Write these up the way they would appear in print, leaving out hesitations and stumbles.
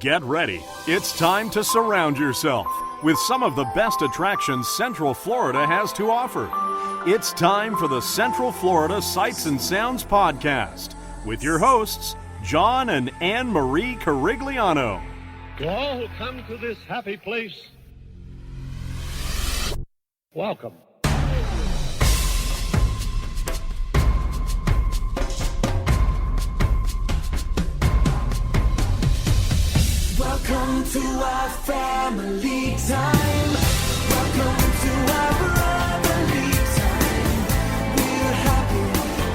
Get ready. It's time to surround yourself with some of the best attractions Central Florida has to offer. It's time for the Central Florida Sights and Sounds Podcast with your hosts, John and Anne Marie Carigliano. To all who come to this happy place, welcome. Welcome to our family time. Welcome to our brotherly time. We're happy,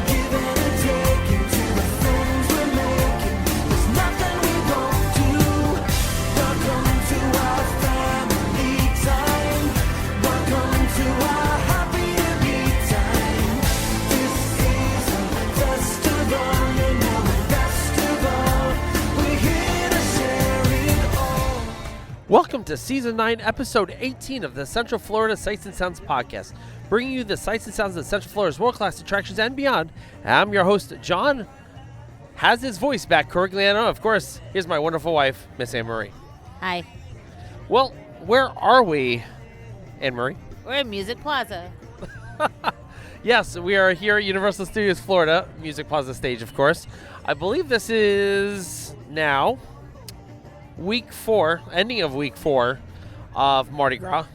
giving and taking to the friends we're making. There's nothing we won't do. Welcome to our family time. Welcome to our happy time. This is a festival, you know, the best of all. We're here to share it all. Welcome to Season 9, Episode 18 of the Central Florida Sights and Sounds Podcast, bringing you the sights and sounds of Central Florida's world-class attractions and beyond. I'm your host, John. Has his voice back, Carigliano. Of course, here's my wonderful wife, Miss Anne Marie. Hi. Well, where are we, Anne Marie? We're at Music Plaza. Yes, we are here at Universal Studios Florida, Music Plaza stage, of course. I believe this is now week 4, ending of week 4 of Mardi Gras,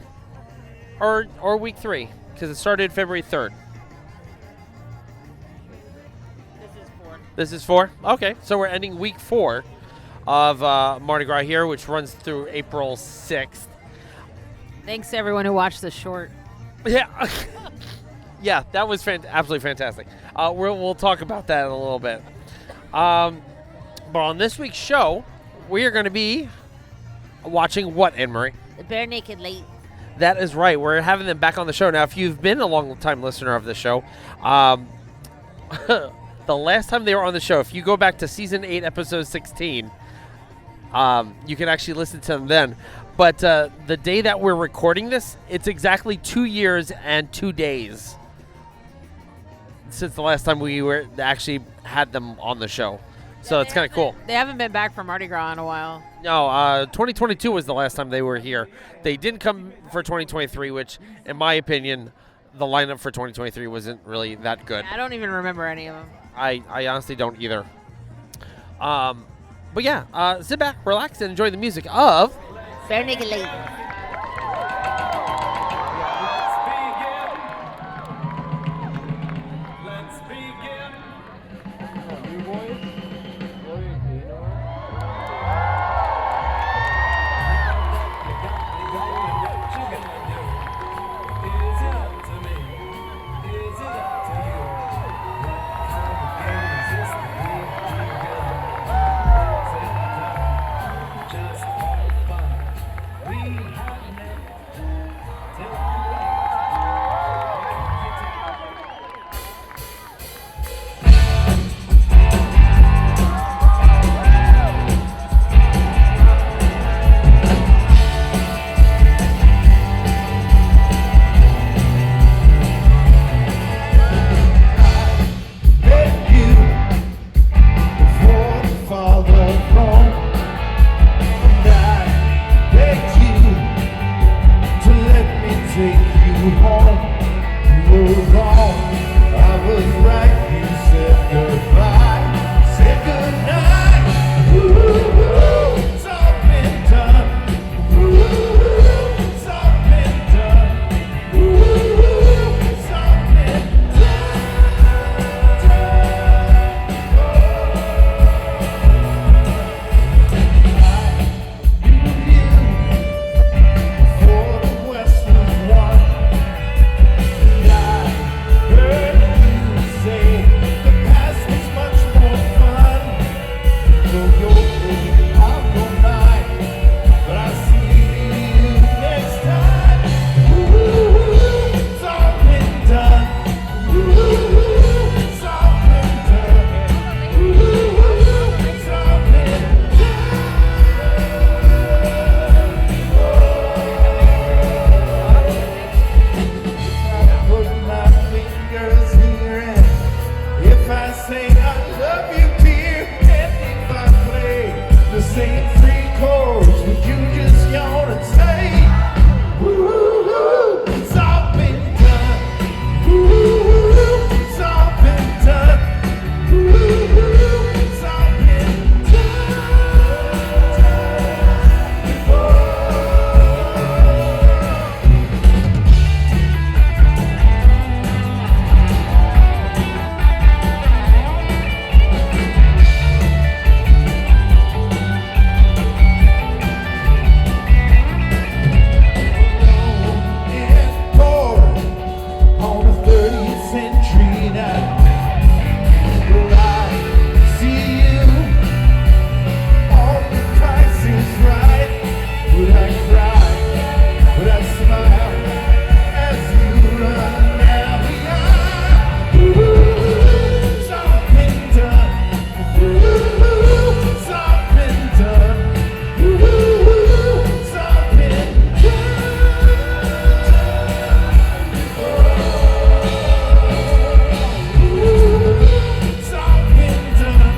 or week 3, because it started February 3rd. This is 4. This is 4? Okay, so we're ending week 4 of Mardi Gras here, which runs through April 6th. Thanks to everyone who watched the short. Yeah. Yeah, that was absolutely fantastic. We'll talk about that in a little bit. But on this week's show, we are going to be watching what, Anne-Marie? The Barenaked Ladies. That is right. We're having them back on the show. Now, if you've been a long-time listener of the show, the last time they were on the show, if you go back to Season 8, Episode 16, you can actually listen to them then. But the day that we're recording this, it's exactly 2 years and 2 days since the last time we actually had them on the show. So it's kind of cool. They haven't been back for Mardi Gras in a while. No, 2022 was the last time they were here. They didn't come for 2023, which, in my opinion, the lineup for 2023 wasn't really that good. I don't even remember any of them. I honestly don't either. But yeah, sit back, relax, and enjoy the music of Barenaked Ladies. We chords, would you just yawn and say, woo-hoo-hoo, it's all been done. Woo-hoo-hoo, it's all been done. Woo-hoo-hoo, it's all been done before. On a 30th century night, will I see you? All the price is right. Would I cry? Would I smile as you run down the aisle? Ooh, it's all been done. Ooh, it's all been done. Ooh, it's all been It's all been done.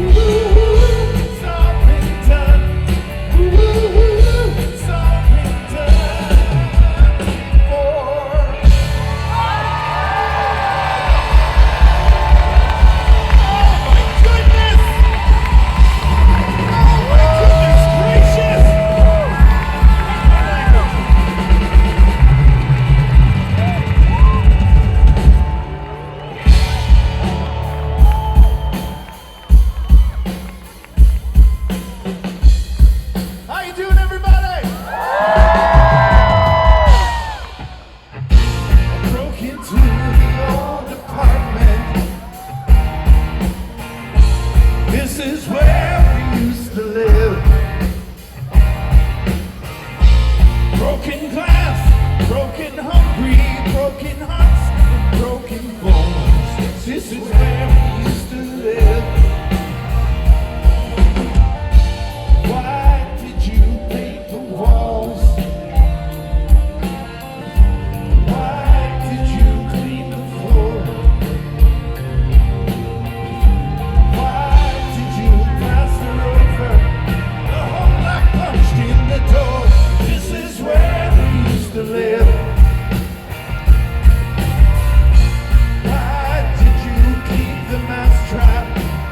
It's all been done. It's all been done before. Oh my goodness! Oh my goodness gracious! How you doing, everybody? I broke into the old apartment. This is where we used to live. Broken glass, broken hungry, broken hearts, and broken bones. This is where we used to live. Why did you paint the walls? Why did you clean the floor? Why did you plaster over the hole I punched in the door? This is where we used to live. Why did you keep the mousetrap?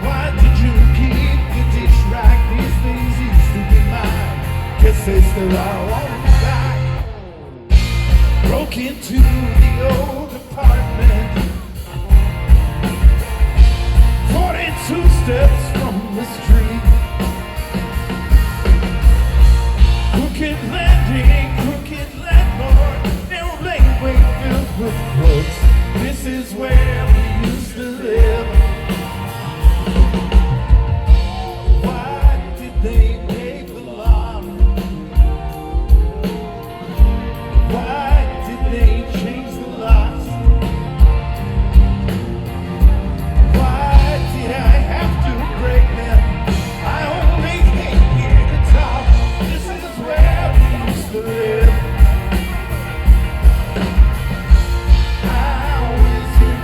Why did you keep the dish rack? These things used to be mine. Guess they still are on the back. Broke into the old apartment. 42 steps from the street. Crooked landing, crooked landlord, narrow laneway filled with crooks. This is where we used to live. Why did they pay the lawn? Why did they change the locks? Why did I have to break them? I only came here to talk. This is where we used to live. How is it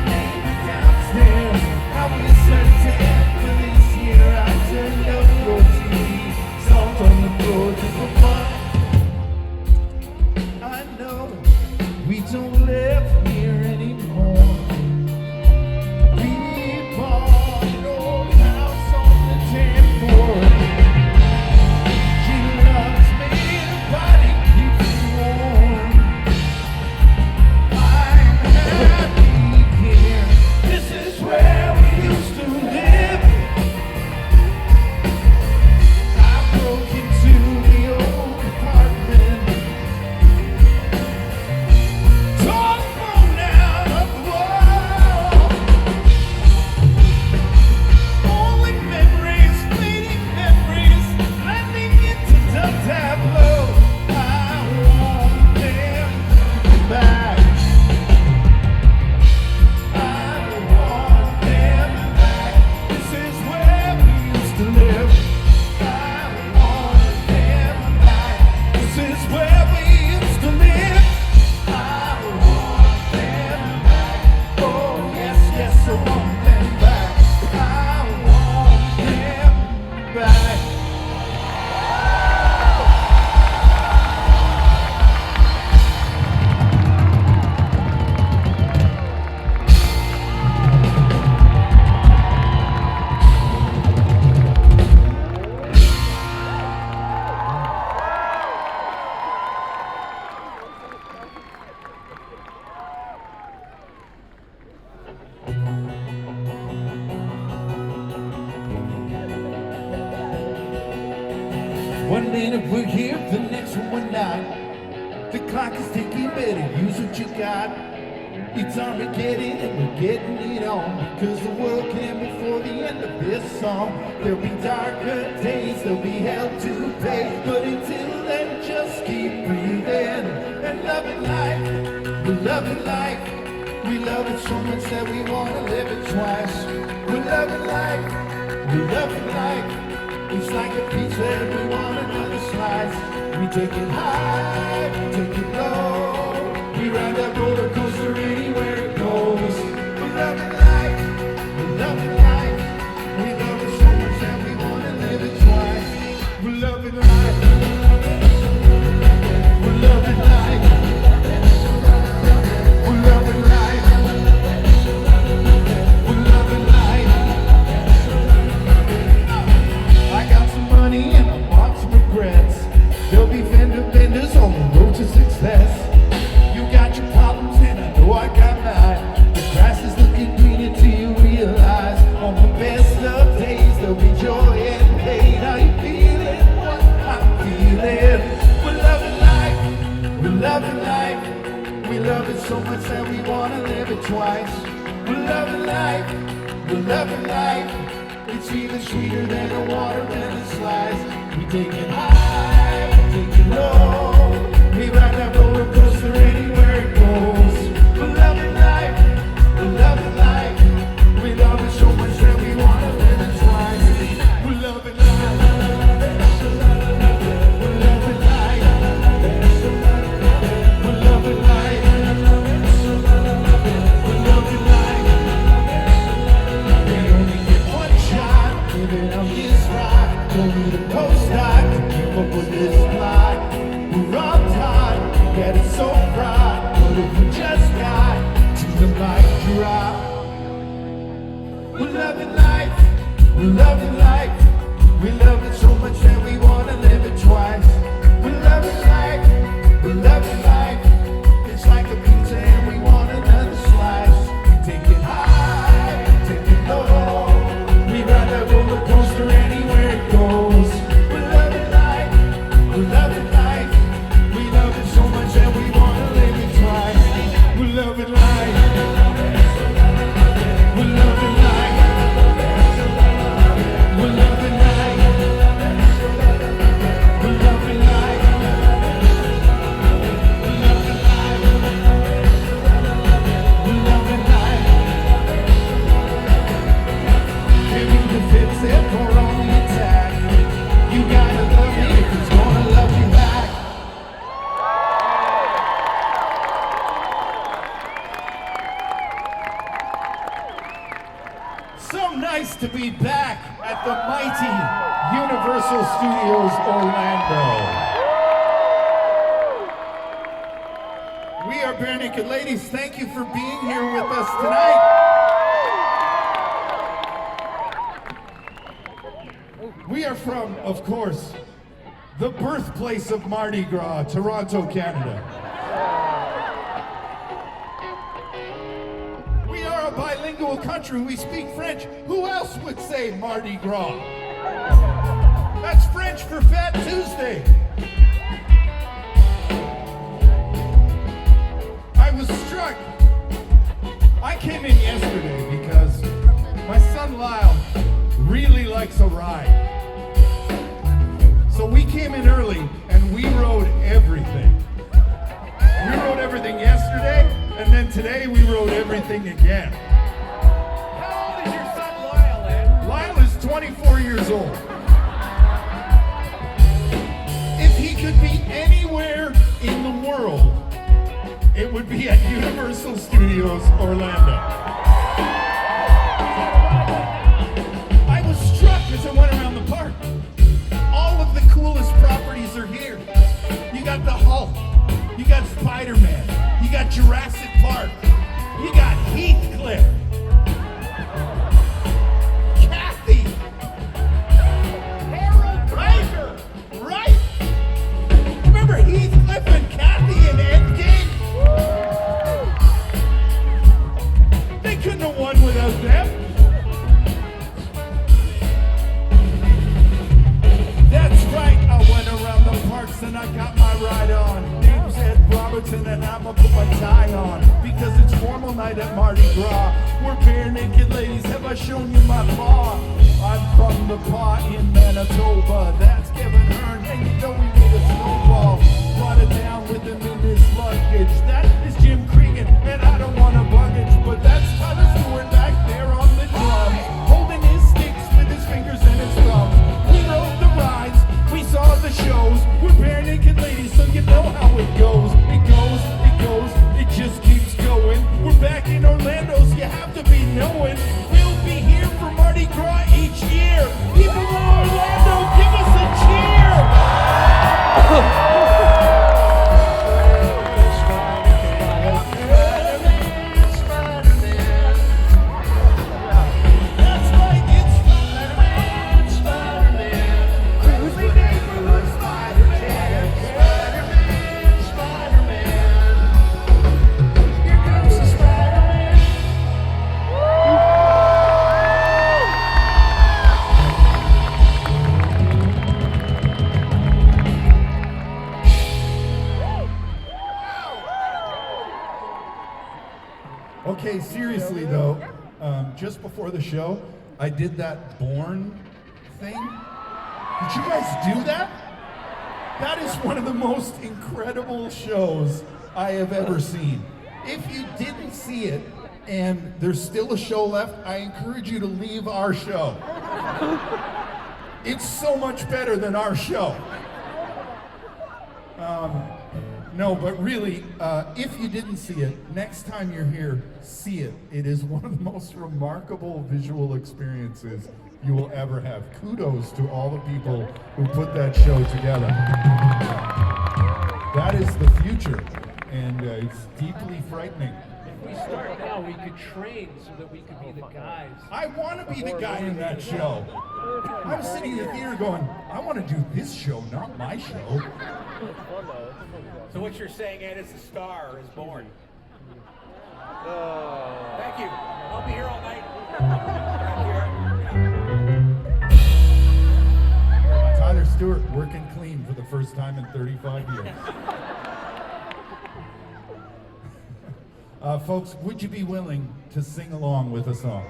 One minute we're here, the next one we're not. The clock is ticking, better use what you got. It's Armageddon and we're getting it on, because the world can end before the end of this song. There'll be darker days, there'll be hell to pay, but until then just keep breathing and loving life. We're loving life. We love it so much that we want to live it twice. We're loving life. We're loving life. It's like a pizza and we want another slice. We take it high, we take it low. We ride that roller coaster anywhere it goes. We're loving life. We're loving life. We love it so much that we want to live it twice. We're loving life. We're loving life. We're loving life. We're loving life. I got some money and I want some regrets. There'll be fender benders on the road to success. You got your problems and I know I got mine. The grass is looking green until you realize on the best of days there'll be joy and pain. Are you feeling what I'm feeling? We're loving life. We're loving life. We love it so much that we want to live it twice. We're loving life. We're loving life. It's even sweeter than a watermelon slice. We take it high, we take it low. We ride that roller coaster anywhere it goes. We're loving life, we're loving life. We love it so much that we want to live it twice. We're loving life, we're loving life. We're loving life, we're loving life. We only get one shot, living on this ride. Don't need a postdoc to keep up with this plot. We're on time, get it so bright. But if we just got to the mic drop. We're loving life, we're loving life. We love it so much that we want to live it twice. We're loving life, we're loving life. It's like a pizza and we want another slice. We take it high, we take it low. We ride that roller coaster anywhere it goes. We're loving life, we're loving life. We love it so much that we want to live it twice. We're loving life, we're loving life. We're loving life, we're loving life. We're loving life, we're loving life. Giving the fits and pour on the attack. You gotta love me if it's gonna love you back. So nice to be back at the mighty Universal Studios Orlando. We are Barenaked Ladies. Thank you for being here with us tonight. We are from, of course, the birthplace of Mardi Gras, Toronto, Canada. We are a bilingual country. We speak French. Who else would say Mardi Gras? That's French for Fat Tuesday. I was struck. I came in yesterday because my son Lyle really likes a ride. So we came in early and we rode everything. We rode everything yesterday, and then today we rode everything again. How old is your son Lyle, Ed? Lyle is 24 years old. If he could be anywhere in the world, it would be at Universal Studios Orlando. I was struck as I went around the park. All of the coolest properties are here. You got the Hulk, you got Spider-Man, you got Jurassic Park, you got Heathcliff, Kathy, Harold Rager, right? Remember Heathcliff and Kathy in Endgame? They couldn't have won without them. That's right, I went and I got my ride on. Name's Ed Robertson and I'ma put my tie on. Because it's formal night at Mardi Gras. We're bare naked ladies, have I shown you my paw? I'm from the paw in Manitoba. That's Kevin Hearn, and you know we made a snowball. Brought it down with him in his luggage. That is Jim Cregan, and I don't want a luggage. But that's Tyler Stewart back there on the drums. Holding his sticks with his fingers and his thumbs. We rode the rides, we saw the shows. We're bare naked ladies, so you know how it goes. It goes, it goes, it just keeps going. We're back in Orlando, so you have to be knowing. We'll be here for Mardi Gras each year. People in Orlando, give us a cheer! That's right, it's Spider-Man, Spider-Man. Every neighborhood Spider-Man, Spider-Man, Spider-Man. Here comes the Spider-Man. Okay, seriously though, just before the show, I did that Born thing. Did you guys do that? That is one of the most incredible shows I have ever seen. If you didn't see it and there's still a show left, I encourage you to leave our show. It's so much better than our show. No, but really, if you didn't see it, next time you're here, see it. It is one of the most remarkable visual experiences you will ever have. Kudos to all the people who put that show together. That is the future, and it's deeply frightening. If we start now, we could train so that we could be the guys. I want to be the guy in that show. I was sitting in the theater going, I want to do this show, not my show. So what you're saying, Ed, is the star is born. Thank you. I'll be here all night. Tyler Stewart working clean for the first time in 35 years. Folks, would you be willing to sing along with a song?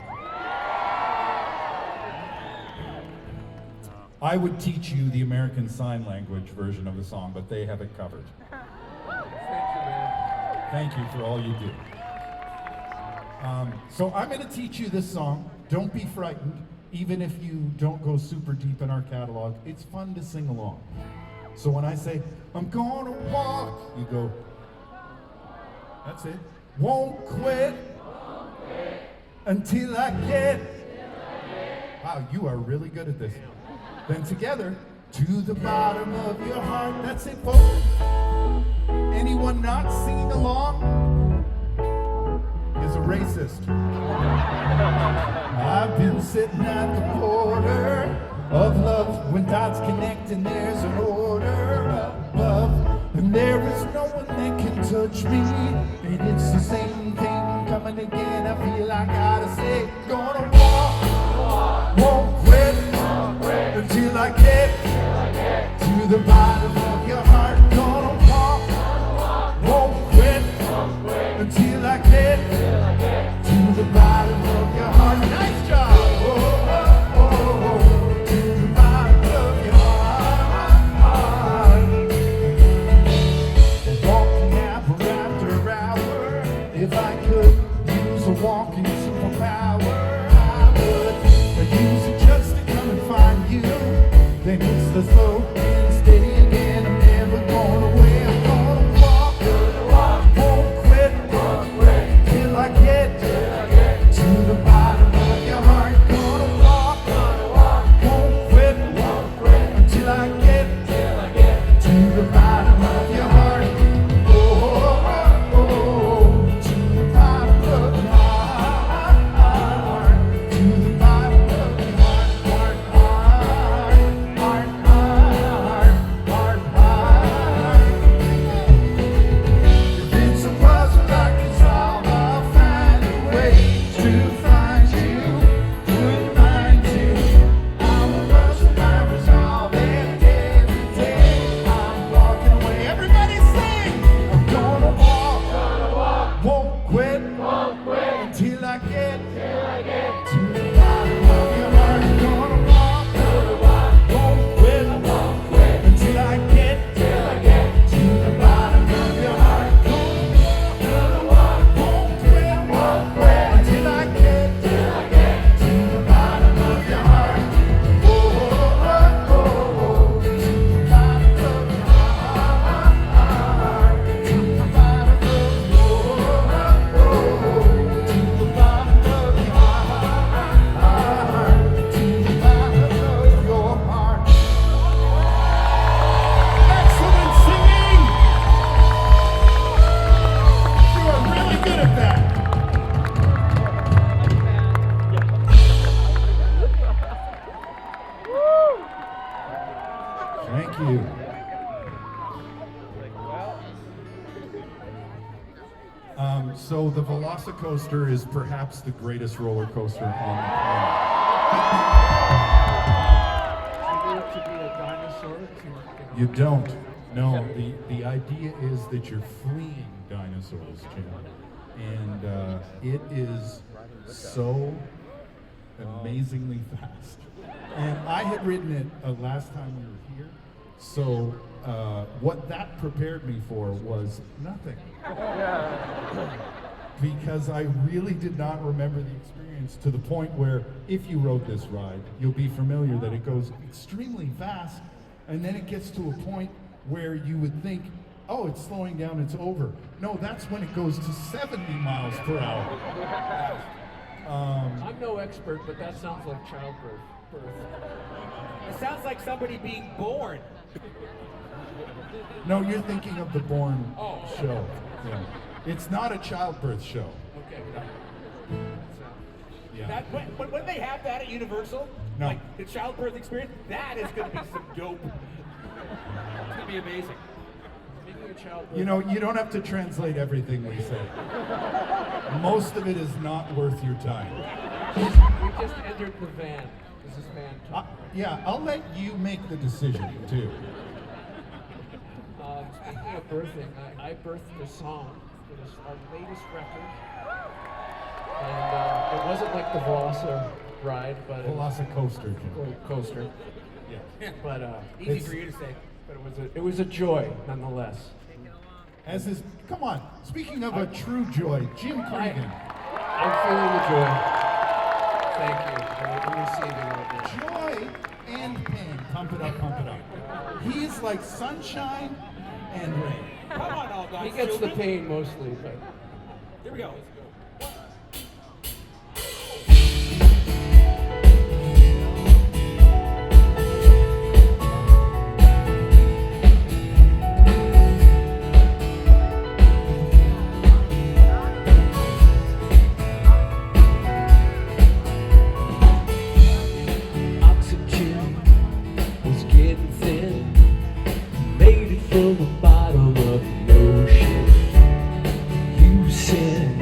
I would teach you the American Sign Language version of the song, but they have it covered. Thank you for all you do. So I'm going to teach you this song. Don't be frightened, even if you don't go super deep in our catalog. It's fun to sing along. So when I say, I'm gonna walk, you go, that's it. Won't quit until I get. Wow, you are really good at this. Then together, to the bottom of your heart. That's it, folks. Anyone not singing along is a racist. I've been sitting at the border of love when dots connect and there's an order above. And there is no one that can touch me. And it's the same thing coming again. I feel I gotta say, gonna walk, won't quit until I get to the bottom of your heart. Gonna walk, won't quit until I get to the bottom of your heart. Nice job. Oh, oh, oh, oh, to the bottom of your heart. Walking hour after hour. If I could use a walking superpower, I would. I'd use it just to come and find you. Then it's the slow and steady again. Thank you. So the Velocicoaster is perhaps the greatest roller coaster on the planet. To be a dinosaur? You don't. No, the idea is that you're fleeing dinosaurs, Jim. And it is so amazingly fast. And I had ridden it last time we were here. So what that prepared me for was nothing. Because I really did not remember the experience to the point where if you rode this ride, you'll be familiar that it goes extremely fast and then it gets to a point where you would think, oh, it's slowing down, it's over. No, that's when it goes to 70 miles per hour. I'm no expert, but that sounds like childbirth. It sounds like somebody being born. No, you're thinking of the Bourne Oh. show. Yeah. It's not a childbirth show. Okay. Yeah. That, when they have that at Universal, No. like the childbirth experience, that is going to be some dope. It's going to be amazing. Speaking of childbirth, You know, you don't have to translate everything we say. Most of it is not worth your time. we just entered the van. Is this van? Yeah, I'll let you make the decision, too. Speaking of birthing, I birthed a song. It was our latest record. And it wasn't like the Velosa ride, but Velocicoaster, Jim. coaster. Yeah. But Easy for you to say. But it was a joy nonetheless. As is, come on, speaking of a true joy, Jim Cregan. I'm feeling the joy. Thank you. I'm receiving right now. Joy and pain. Pump it up, pump it up. He's like sunshine and rain. Come on, all guys. He gets the pain mostly, but here we go. Oxygen was getting thin. Made it from the bottom of the ocean. You said,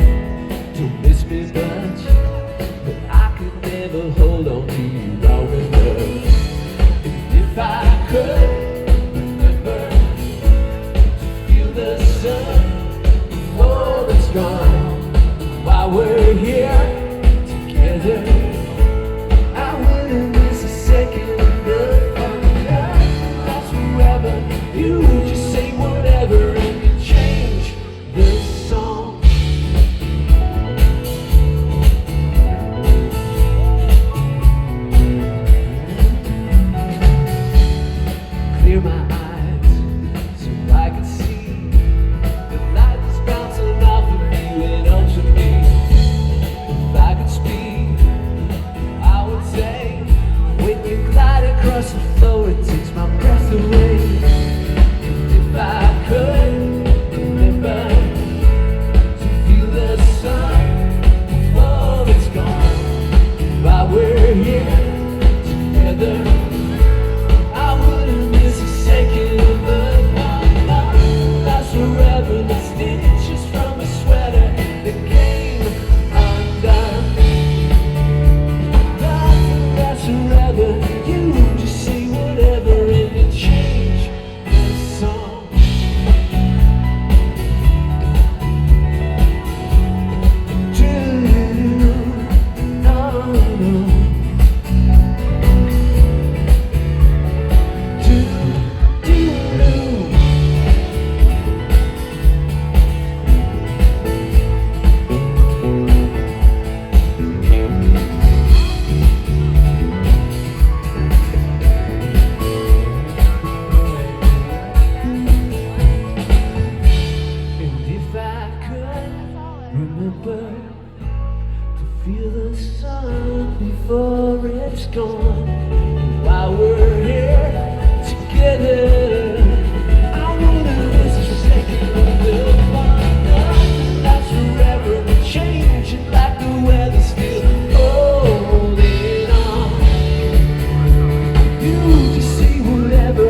don't miss me much, but I could never hold on to you long enough. And if I could remember to feel the sun before it's gone, while we're here together, I wouldn't miss a second of the fun. That's forever. You just say whatever and you change the song. Clear my eyes so I can see the light that's bouncing off of you and onto me. If I could speak, I would say, when you glide across the floor, it takes my breath away. And if I could remember to feel the sun before it's gone, while we're here together, I wouldn't miss a second of the fun. That's forever, the stitches from a sweater that came undone. That's forever. You just say whatever and you change the song. Do-do-do. No, no. Do-do-do. And if I could remember to feel the sun before it's gone, and while we're here together, I wouldn't miss a second of the fun. That's forever changing like the weather still holding on. You just say whatever.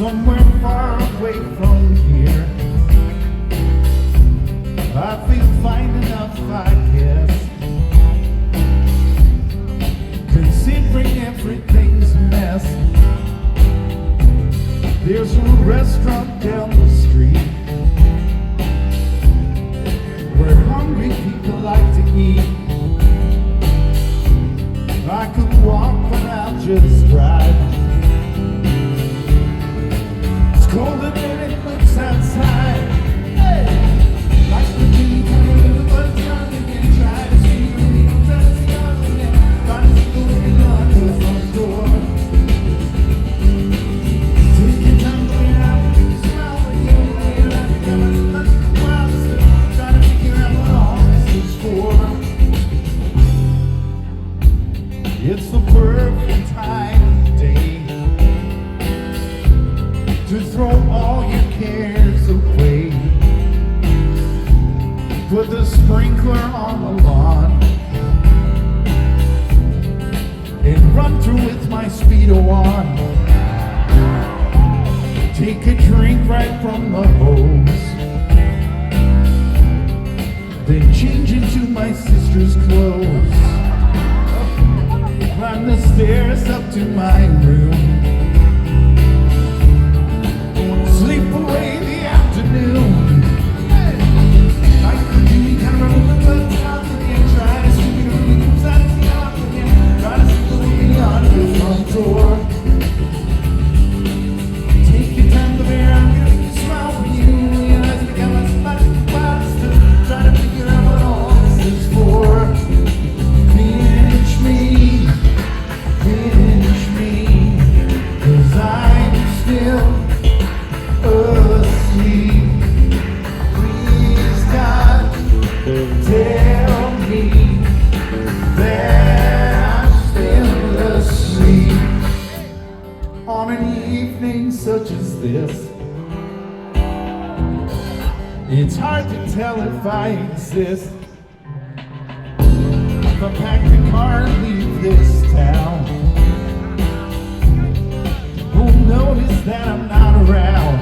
somewhere far away from here. I feel fine enough, I guess, considering everything's a mess. There's a restaurant down the street where hungry people like to eat. I could walk, but I'll just drive. It's colder than it looks outside. Hey! Like the deep river, but it's young again. Try to see the leaves as young again. Try to see the wind on the front door. Take your time, go out, smile when you're laying out together. Let's go out, try to figure out what all this is for. It's the perfect time of day to throw all your cares away. Put the sprinkler on the lawn and run through with my Speedo on. Take a drink right from the hose, then change into my sister's clothes. Climb the stairs up to my room, sleep away the afternoon. I could do kind of remember the times again. Try to see the leaves out of the yard again. Try to see the wind on the front door. Take your time, the bear, I'm gonna make you smile when you realize we got my spot in the clouds to try to figure out what all this is for. Pinch me, 'cause I'm still asleep. Please, God, tell me that I'm still asleep. On an evening such as this, it's hard to tell if I exist. If I pack the car and leave this town, who'll notice that I'm not around?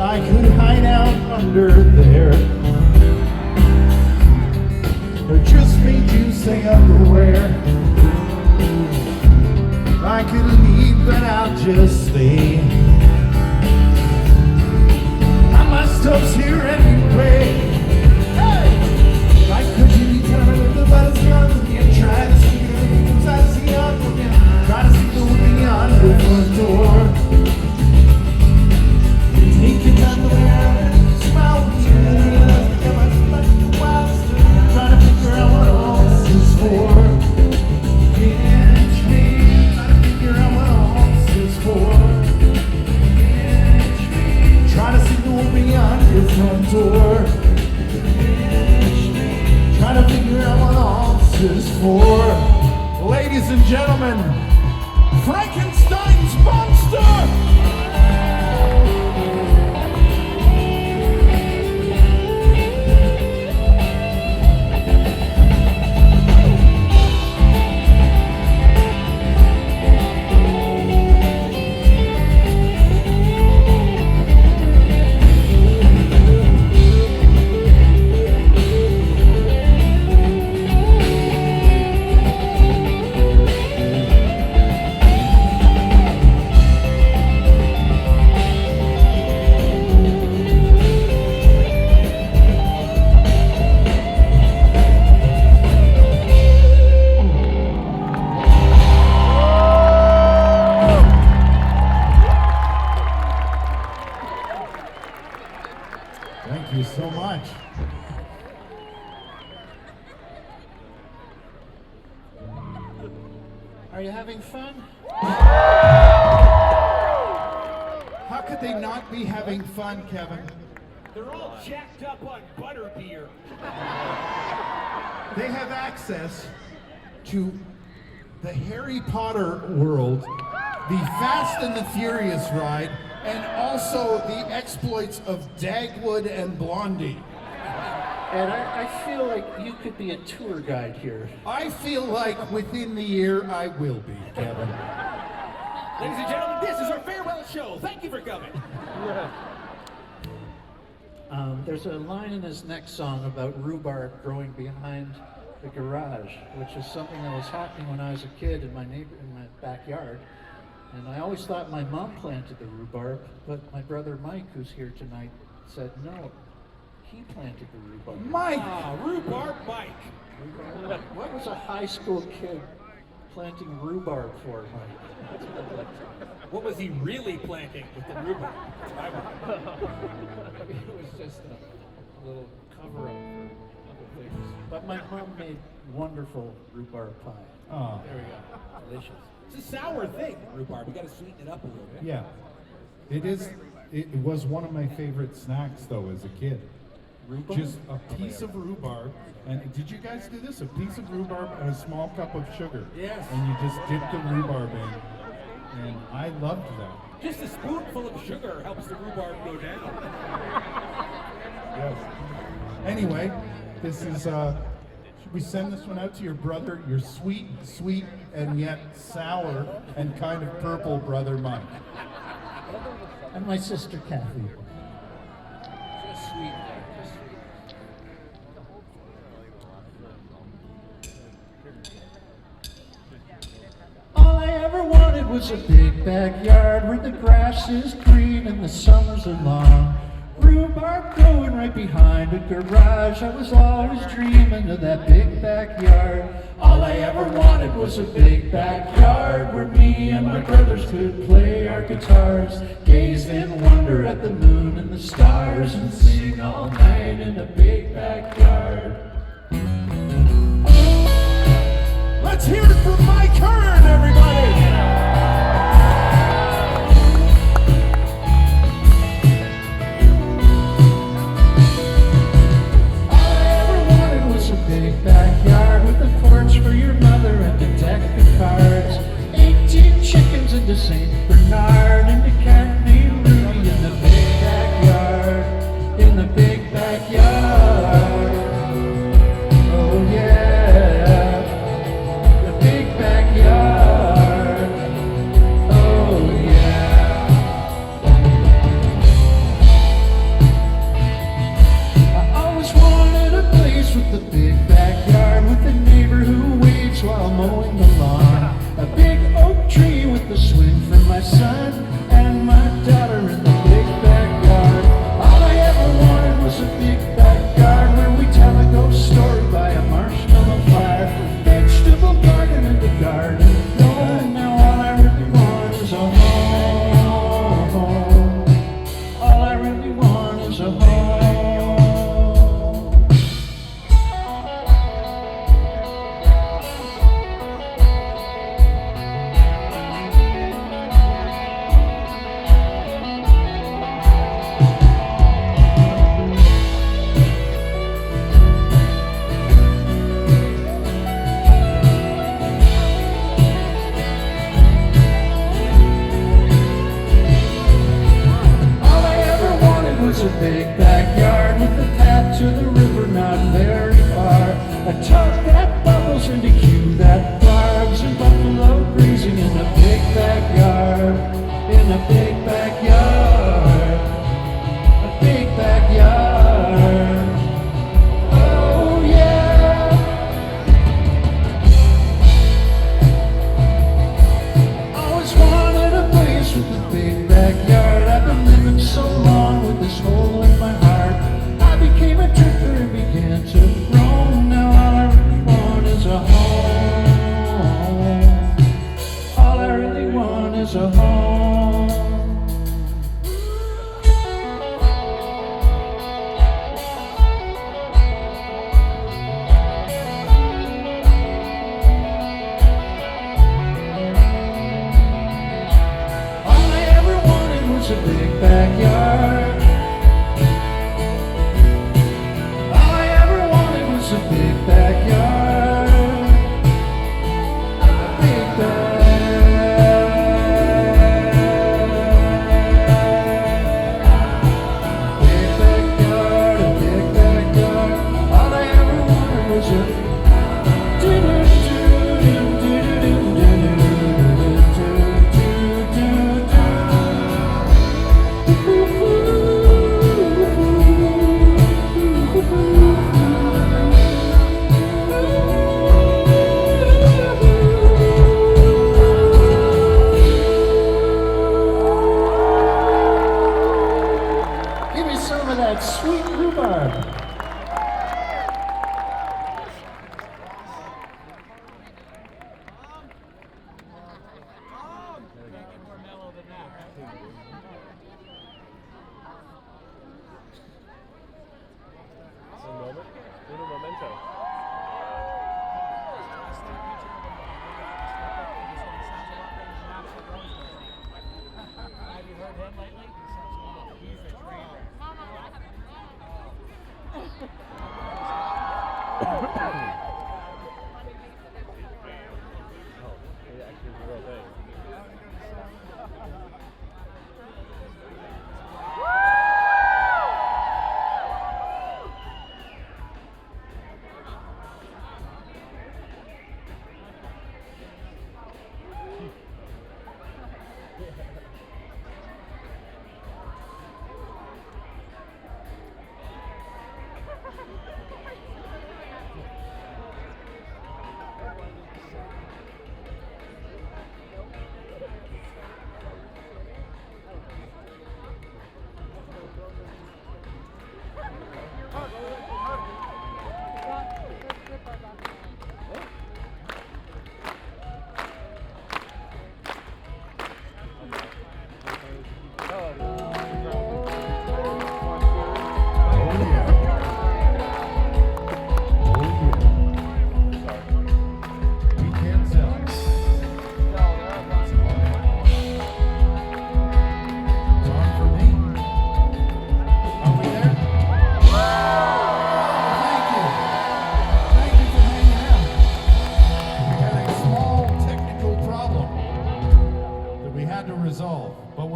I could hide out under there, or just made you say underwear. I could leave, but I'll just stay. My stuff's here anyway. Hey! Like could you be telling me about his guns again? Try to see the things I see on again. Try to see the wind on the front door. Take your time to wear out, smile with you. Get my like the wild stuff. Try to figure out what all this is for. Pinch me, try to figure out what all this is for. Try to see the world beyond your front door. Try to figure out what all this is for. Ladies and gentlemen, Frankenstein's monster! Thank you so much. Are you having fun? How could they not be having fun, Kevin? They're all jacked up on butterbeer. They have access to the Harry Potter world, the Fast and the Furious ride, and also the exploits of Dagwood and Blondie. And I feel like you could be a tour guide here. I feel like within the year I will be, Kevin. Ladies and gentlemen, this is our farewell show. Thank you for coming. There's a line in his next song about rhubarb growing behind the garage, which is something that was happening when I was a kid in my backyard. And I always thought my mom planted the rhubarb, but my brother Mike, who's here tonight, said no, he planted the rhubarb. Mike! Rhubarb Mike. What was a high school kid planting rhubarb for, Mike? What was he really planting with the rhubarb? It was just a little cover-up for other things. But my mom made wonderful rhubarb pie. Oh, There we go. Delicious. It's a sour thing, rhubarb. You got to sweeten it up a little bit. yeah. It is. It was one of my favorite snacks, though, as a kid. Rhubarb? Just a piece of rhubarb. And did you guys do this? A piece of rhubarb and a small cup of sugar. Yes. And you just dip the rhubarb in. And I loved that. Just a spoonful of sugar helps the rhubarb go down. Yes. Anyway, this is, should we send this one out to your brother, your sweet, and yet sour and kind of purple brother Mike? And my sister Kathy. Just sweet. Just sweet. All I ever wanted was a big backyard where the grass is green and the summers are long. Rhubarb growing right behind a garage. I was always dreaming of that big backyard. All I ever wanted was a big backyard where me and my brothers could play our guitars, gaze in wonder at the moon and the stars, and sing all night in a big backyard. Let's hear it for Mike Hearn, everybody! Big backyard with a porch for your mother and a deck of cards, 18 chickens and a St. Bernard and a cat named Ruby in the big backyard, in the big backyard. Oh yeah, the big backyard. Oh yeah. I always wanted a place with a big backyard, with a neighbor who waves while mowing the lawn, a big oak tree with a swing for my son and my daughter in the big backyard. All I ever wanted was a big backyard where we tell a ghost story by a marshmallow fire, vegetable garden and a garden. No, now all I really want is a home. All I really want is a home. A big backyard with a path to the river not very far, a tub that bubbles and a queue that barks, and buffalo grazing in a big backyard, in a big backyard, a big backyard. Oh yeah. Always wanted a place with a big backyard. I've been living so long with this hole in my heart. I became a drifter and began to roam. Now all I really want is a home. All I really want is a home. All I ever wanted was a big backyard. All I ever wanted was a big backyard. A big backyard, a big backyard. All I ever wanted was a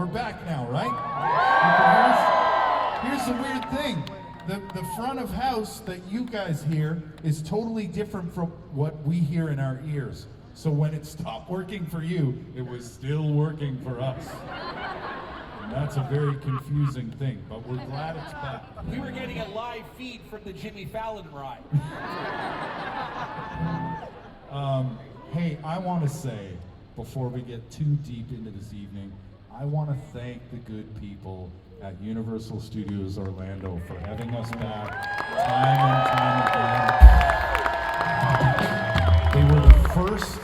back now, right? Here's the weird thing. The front of house that you guys hear is totally different from what we hear in our ears. So when it stopped working for you, it was still working for us. And that's a very confusing thing, but we're glad it's back. We were getting a live feed from the Jimmy Fallon ride. Hey, I want to say, before we get too deep into this evening, I want to thank the good people at Universal Studios Orlando for having us back time and time again. They were the first,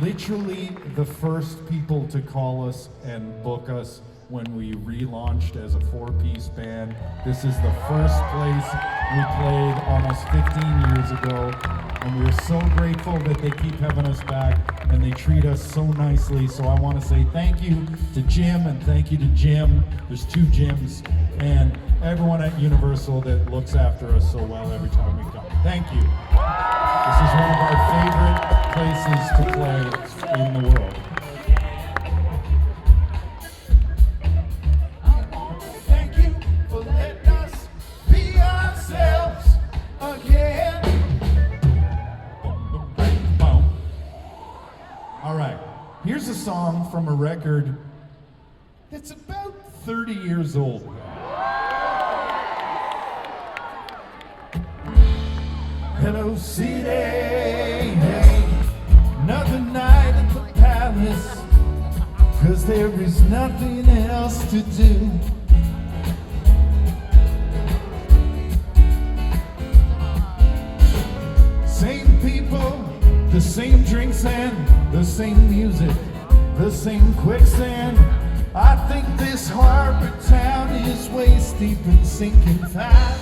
literally the first people to call us and book us when we relaunched as a 4-piece band. This is the first place we played almost 15 years ago, and we're so grateful that they keep having us back and they treat us so nicely. So I want to say thank you to Jim and thank you to Jim. There's 2 Jims, and everyone at Universal that looks after us so well every time we come. Thank you. This is one of our favorite places to play in the world. Thank you for letting us be ourselves again. All right, here's a song from a record that's about 30 years old. Hello, city, hey, another night at the palace, 'cause there is nothing else to do. Same people, the same drinks and the same music, the same quicksand. I think this harbor town is waist deep and sinking fast.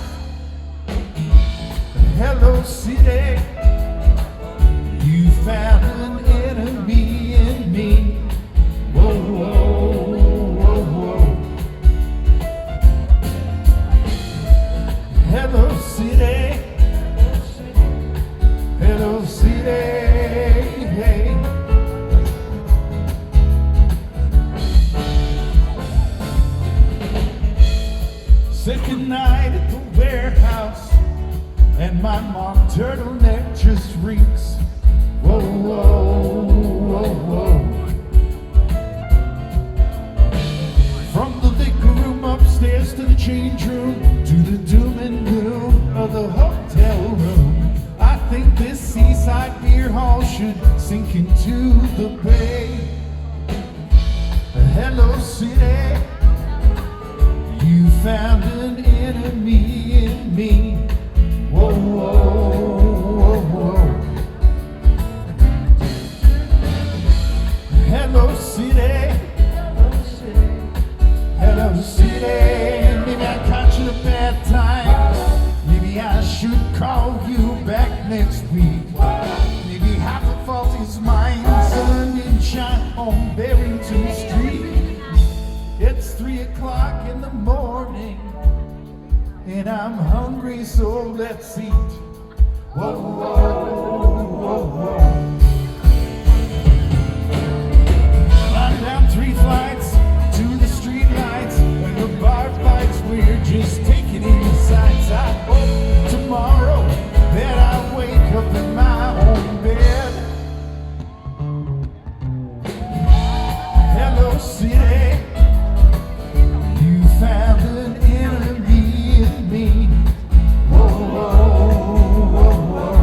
Hello, city, you found an enemy in me. Whoa, whoa, whoa, whoa. Hello, city, hello, city, hey. Second night at the warehouse, and my mom turtleneck just reeks. Whoa, whoa, whoa, whoa. From the liquor room upstairs to the change room, to the doom and gloom of the hotel room, I think this seaside beer hall should sink into the bay. Hello, city, you found an enemy in me. Whoa, whoa, whoa, whoa. Hello, city. Hello, city. Maybe I caught you at a bad time. Maybe I should call you back next week. Maybe half the fault is mine. Sun and shine on Barrington Street. It's 3 o'clock in the morning, and I'm hungry, so let's eat. Whoa, whoa, whoa, whoa. Climb down 3 flights to the street lights, and the bar fights, we're just taking in the sights. I hope tomorrow that I wake up in my own bed. Hello, city, you found an enemy in me. Whoa, whoa, whoa, whoa.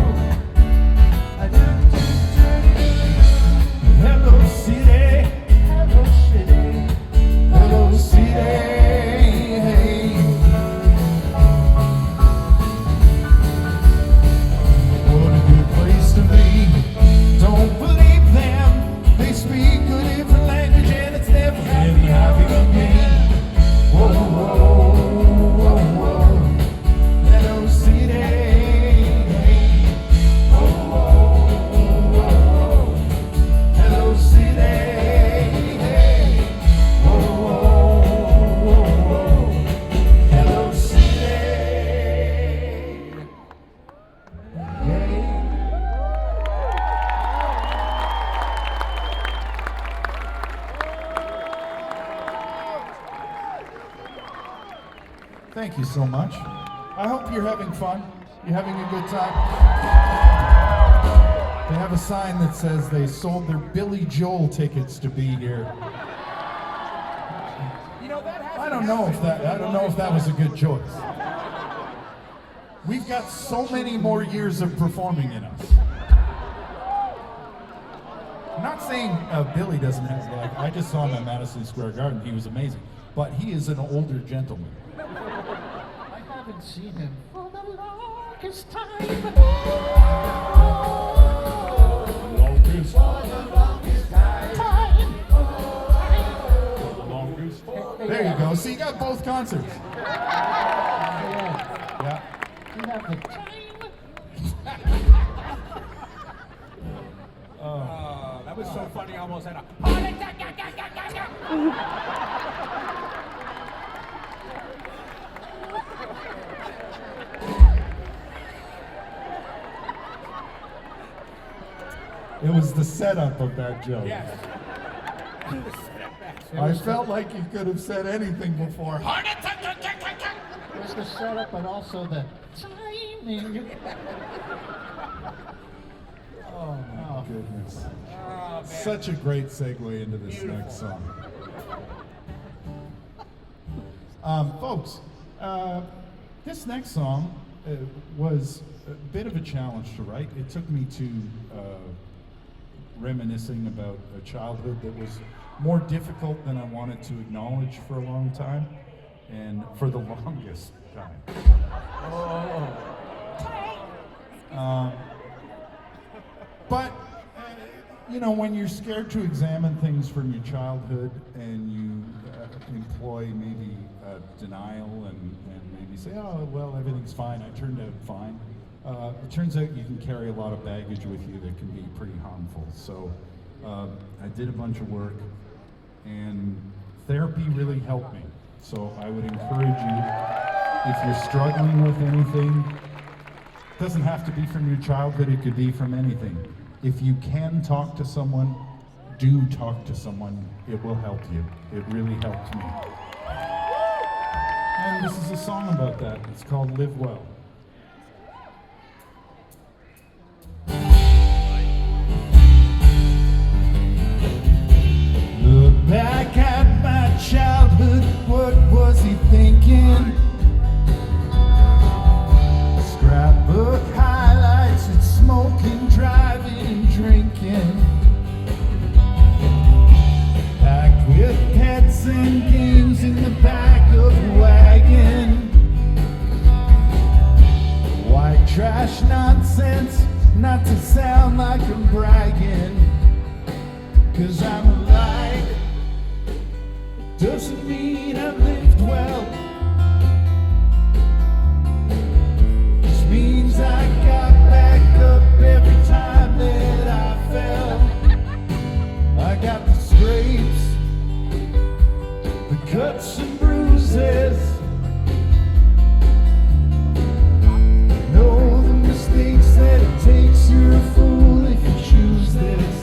Thank you so much. I hope you're having fun. You're having a good time. They have a sign that says they sold their Billy Joel tickets to be here. I don't know if that was a good choice. We've got so many more years of performing in us. I'm not saying Billy doesn't have, like, I just saw him at Madison Square Garden. He was amazing. But he is an older gentleman. I haven't seen him for the longest time. There you go. See, you got both concerts. Yeah. You have the time. That was so funny. I almost had a. It was the setup of that joke. Yes. I felt like you could have said anything before. It was the setup, but also the timing. Oh my goodness. Such a great segue into this next song. Folks, this next song was a bit of a challenge to write. It took me to reminiscing about a childhood that was more difficult than I wanted to acknowledge for a long time, and for the longest time. But you know, when you're scared to examine things from your childhood and you employ maybe denial and maybe say, oh, well, everything's fine, I turned out fine. It turns out you can carry a lot of baggage with you that can be pretty harmful. So I did a bunch of work, and therapy really helped me. So I would encourage you, if you're struggling with anything, it doesn't have to be from your childhood, it could be from anything. If you can talk to someone, do talk to someone. It will help you. It really helped me. And this is a song about that. It's called Live Well. Look back at my childhood, what was he thinking? Scrapbook highlights, it's smoking, driving, and drinking. Packed with pets and games in the back of a wagon. White trash nonsense, not to sound like I'm bragging. 'Cause I'm alive doesn't mean I've lived well. Just means I got back up every time that I fell. I got the scrapes, the cuts and bruises. Know the mistakes that it takes. You're a fool if you choose this.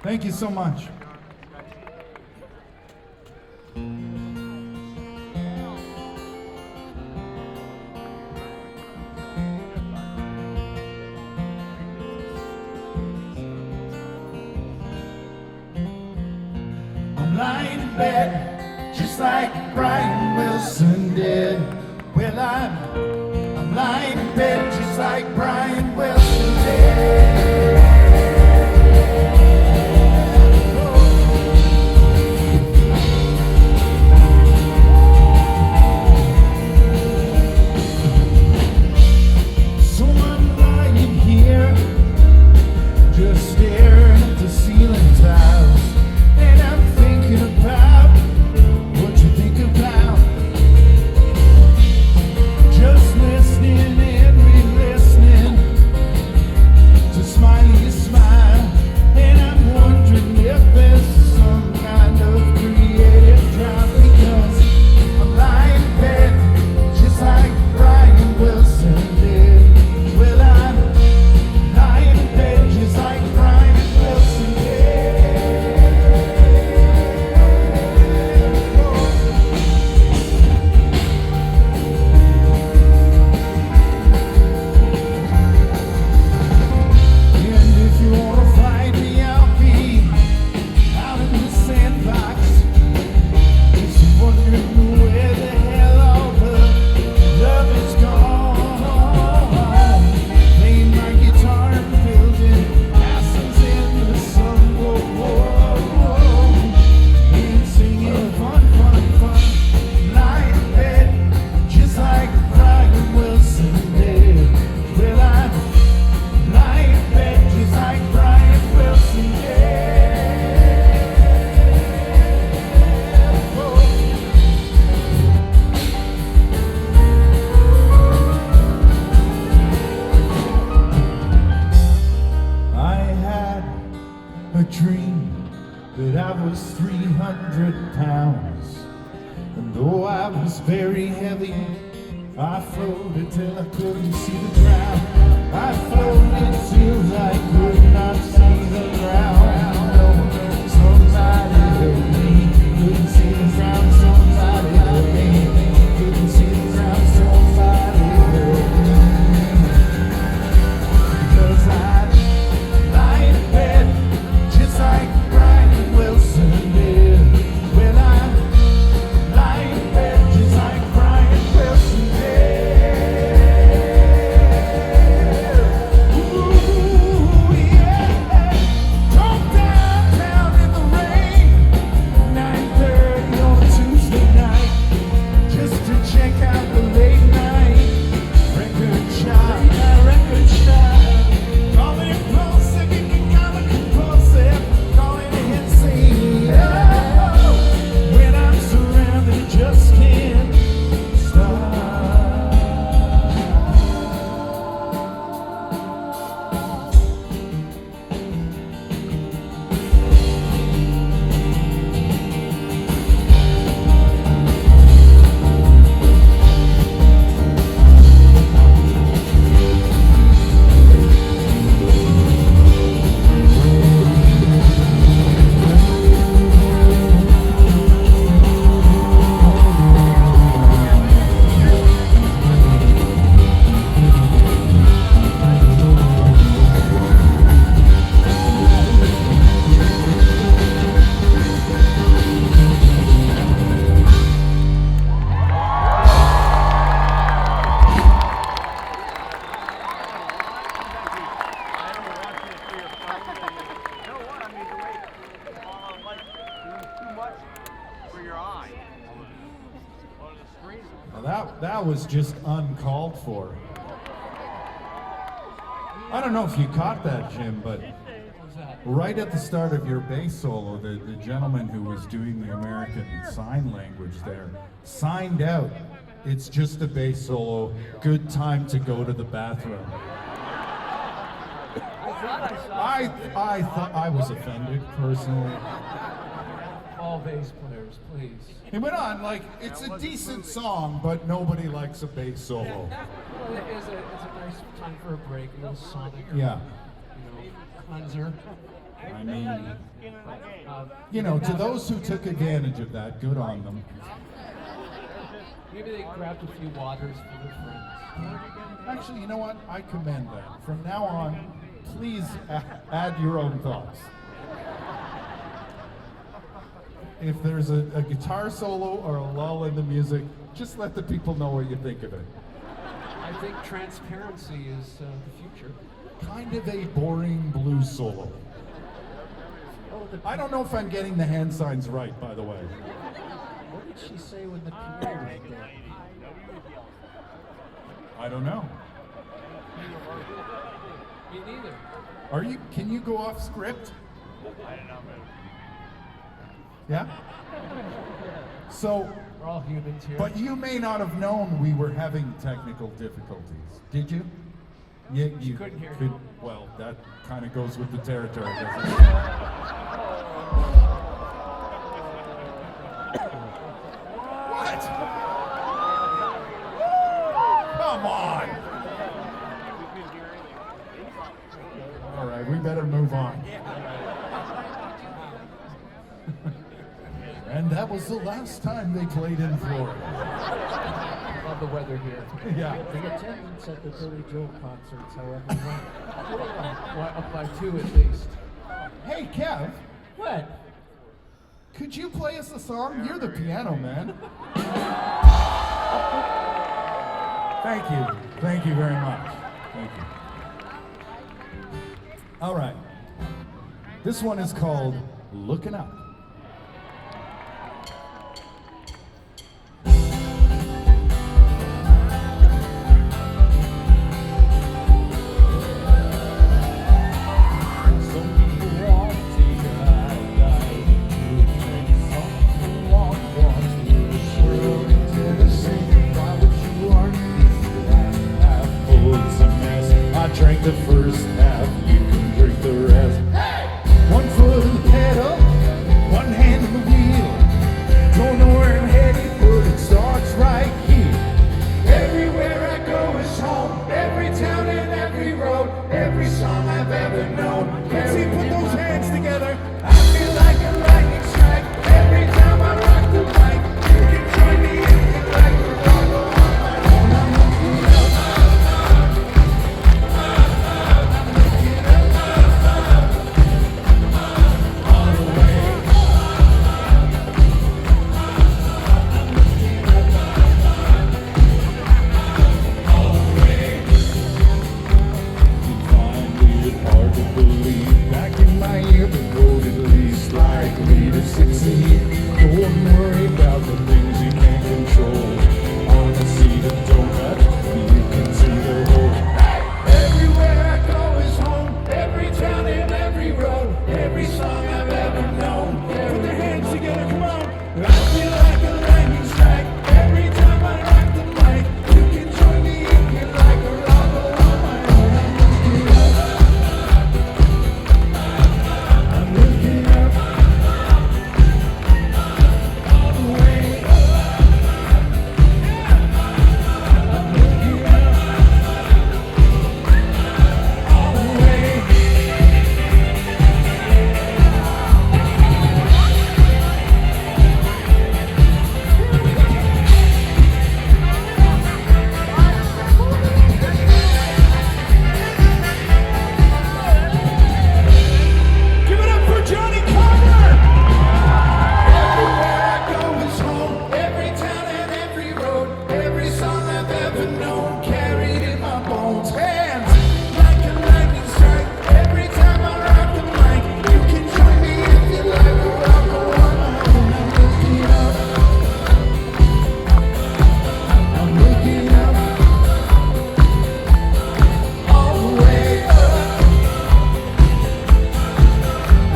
Thank you so much. I'm lying in bed, just like Brian Wilson did. Well, I'm lying in bed, just like Brian Wilson did. So I'm lying here, just staring at the ceiling tiles, and I'm thinking about what you think about. Just listening and re-listening to Smiley's smile, and I'm wondering if there's some kind of creative drive, because I'm lying in bed just like Brian Wilson did. Well, I'm lying in bed just like Brian Wilson did. And if you wanna fight me, I'll be out in the sandbox. Just wondering where the hell all the love is gone. Playing my guitar and building castles in the sun. Whoa, whoa, whoa. And singing fun, fun, fun. Lying in bed just like Brian Wilson did. Well, I'm lying in bed just like Brian Wilson did. I had a dream that I was 300 pounds, and though I was very heavy, I floated till I couldn't see the ground. I floated till I could not see the ground. No, somebody help me. Couldn't see the ground. Somebody help me. Couldn't see the ground. Somebody help me. Because I lie in bed just like Brian Wilson did. Well, I lie in bed just like Brian Wilson did. Ooh, yeah. Drove downtown in the rain, 9:30 on a Tuesday night, just to check out the late night record shop. Record shop. Call it impulsive, you can call it compulsive, call it a hit scene. Oh, when I'm surrounded, it just can't stop. Well, that was just uncalled for. I don't know if you caught that, Jim, but right at the start of your bass solo, the gentleman who was doing the American Sign Language there signed out. It's just a bass solo. Good time to go to the bathroom. I thought I was offended personally. All bass players, please. He went on like it's a decent song, but nobody likes a bass solo. Well, it's a nice time for a break, a little sonic, Yeah. cleanser. I mean, you know, to those who took advantage of that, good on them. Maybe they grabbed a few waters for their friends. Actually, you know what? I commend that. From now on, please add your own thoughts. If there's a guitar solo or a lull in the music, just let the people know what you think of it. I think transparency is the future. Kind of a boring blues solo. I don't know if I'm getting the hand signs right, by the way. What did she say when the PA was there? I don't know. Me neither. Are you? Can you go off script? Yeah? So, We're all humans here. but you may not have known we were having technical difficulties, did you? Yeah, you couldn't hear could. you. Well, that kind of goes with the territory, doesn't it? What? Come on! All right, we better move on. And that was the last time they played in Florida. Love the weather here. Yeah. The attendance at the Billy Joel concerts, however, went up by 2 at least. Hey, Kev, What? could you play us a song? You're the piano man. Thank you. Thank you very much. Thank you. All right. This one is called Looking Up. I drank the first half, you can drink the rest. Hey! 1 foot in the pedal, 1 hand on the wheel. Don't know where I'm headed, but it starts right here. Everywhere I go is home, every town and every road, every song I've ever known. Let's see, put those hands together. I feel like a lightning strike every time I rock the mic. You can join me if you like, we're all on my own. I'm looking up. Hard to believe, back in my ear, but road at least likely to succeed. Don't worry about the things you can't control. On a seat of donut, you can see the whole. Everywhere I go is home, every town and every road, every song I've ever known. Put their hands together, come on. I feel like a lightning strike every time I rock the mic. You can join me if you like, or I'll go on my own. I'm looking up. All the way up. I'm looking up. All the way. Give it up for Johnny Carter! Everywhere I go is home, every town and every road, every song I've ever known, carried in my bones. Hands like a lightning strike, every time I rock the mic. You can join me if you like, or I'll go on my own. I'm looking up. All the way up.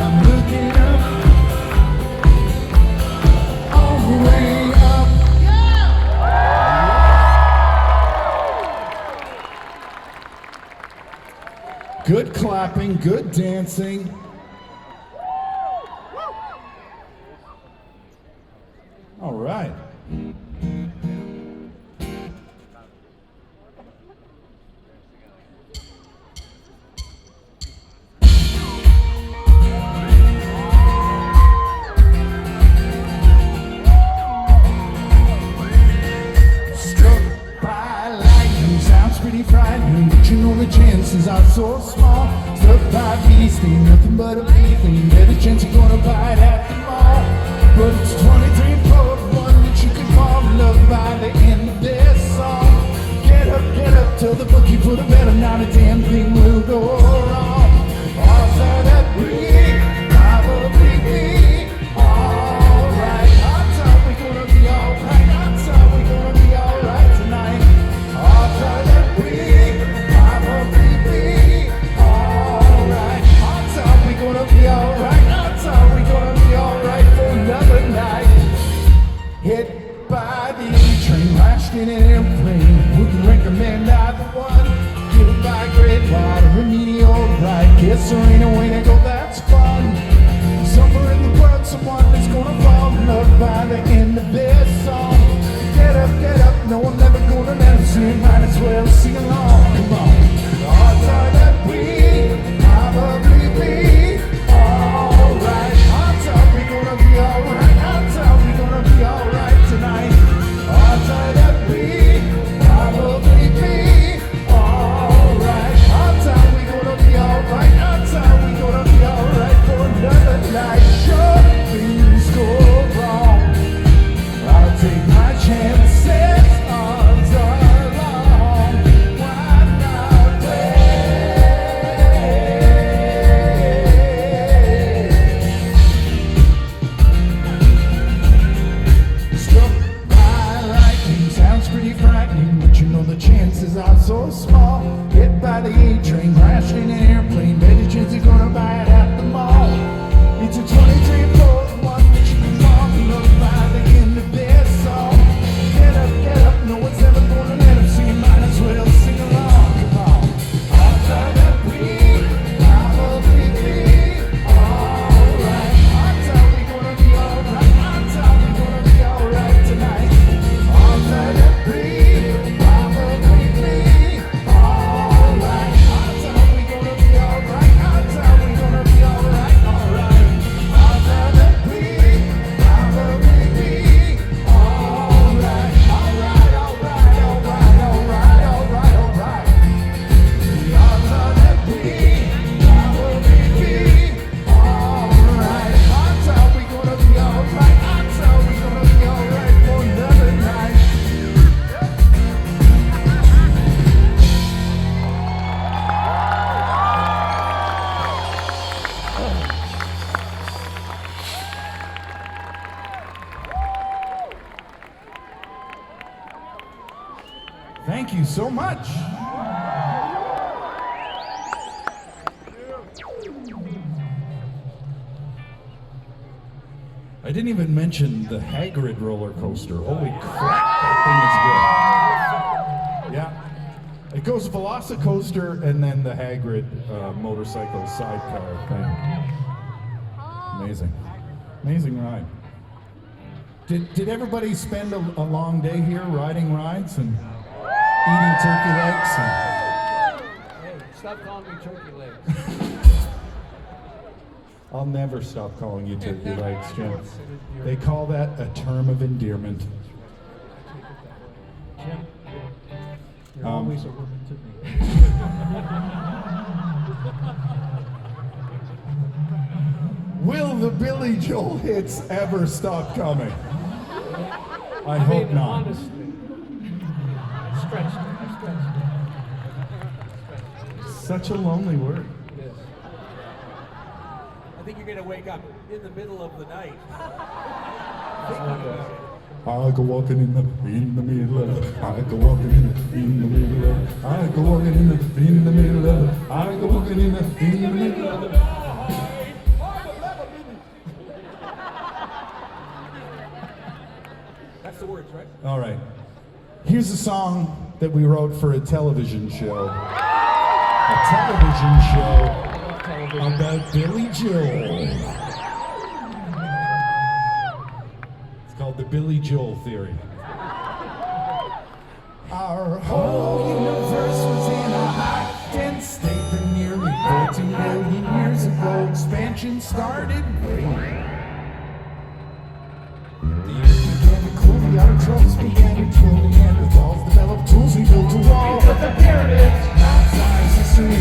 I'm looking up, all the way up. Good clapping, good dancing. All right. chances are so small. Stuck by bees, ain't nothing but a bee thing. Better chance you're gonna bite at the mall. But it's 23 for one that you can fall in love by the end of this song. Get up, tell the bookie put a bet on not a damn thing will go wrong. Outside that week, probably be alright. Odds are we gonna be alright. Odds are we gonna be alright tonight. Outside that week, probably be alright. Odds are we gonna be alright. Odds are we gonna be alright for another night. Hit by the train, lashed in an airplane. Wouldn't recommend either one. Given by great water, remedial right. Guess there ain't a way to go, that's fun. Somewhere in the world, someone is gonna fall in love by the end of this song. Get up, no one's ever gonna let us in. Might as well sing along, come on. Odds are that we probably be alright. Odds are we gonna be alright. Odds are we gonna be alright tonight. Odds are that we probably be alright. Odds are we gonna be alright. Odds are we gonna be alright for another night. Sure, things go wrong. I'll take my chances. Odds are long. Why not play? Struck by lightning sounds pretty frightening, but you know the chances are so small. Hit by the A train, crashed in an airplane. Better chance you're gonna buy it at the mall. It's a 23 for one that you can fall in love by the end of this song. Get up, no one's ever gonna let him sing. Might as well sing along, come on. Odds are that we probably be alright. Odds are we gonna be alright. Odds are we gonna be alright tonight. Odds are that we probably be alright. Odds are we gonna be alright. Odds are we gonna be alright, alright. Odds are that we probably be alright. Alright, alright, alright, alright, alright, alright. The odds are that we probably be alright. Odds are we gonna be alright. Odds are we gonna be alright for another night. Thank you so much. I didn't even mention the Hagrid roller coaster. Holy crap, that thing is good. Yeah. It goes Velocicoaster and then the Hagrid motorcycle sidecar thing. Amazing. Amazing ride. Did everybody spend a long day here riding rides and eating turkey legs? Hey, stop calling me turkey legs. I'll never stop calling you turkey legs, Jim. They call that a term of endearment. Jim, you're always a woman to me. Will the Billy Joel hits ever stop coming? I hope mean, not. honestly. I stretched it. Such a lonely word. It is. I think you're gonna wake up in the middle of the night. I go walking in the middle of it. I go walking in the middle of it. I go walking in the middle of it. I go walking in the middle of it. That's the words, right? All right. Here's a song that we wrote for a television show. A television show about Billy Joel. It's called the Billy Joel Theory. Our whole universe was in a hot, dense state that nearly 14 billion years ago expansion started. The earth began to cool, the outer troughs began to cool, the Neanderthals developed tools, we built a wall. But the pyramids, science history,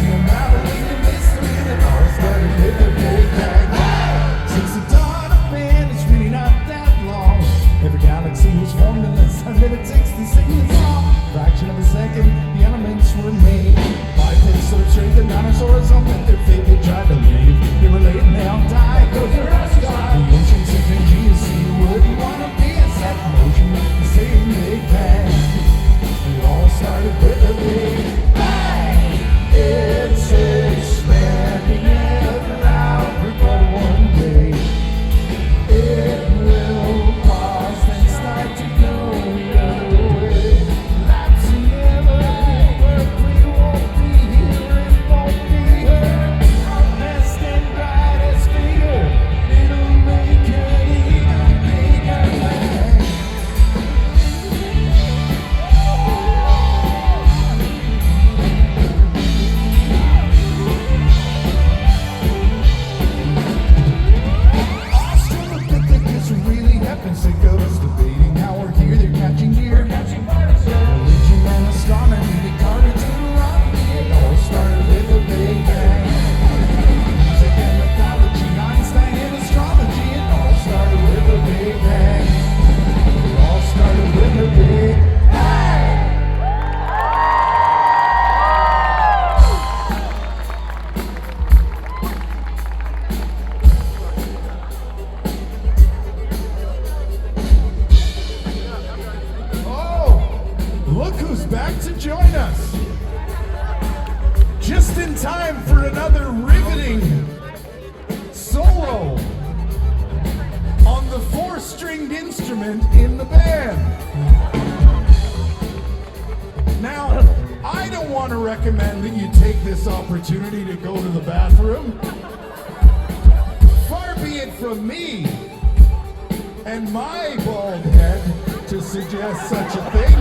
instrument in the band. Now, I don't want to recommend that you take this opportunity to go to the bathroom. Far be it from me and my bald head to suggest such a thing.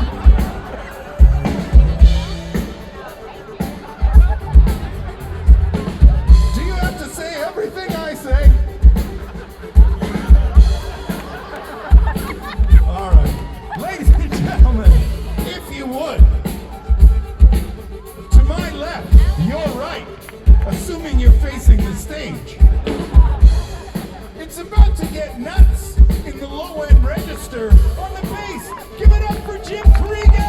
Do you have to say everything I say? All right. Ladies and gentlemen, if you would, to my left, your right, assuming you're facing the stage. It's about to get nuts in the low-end register on the bass. Give it up for Jim Cregan!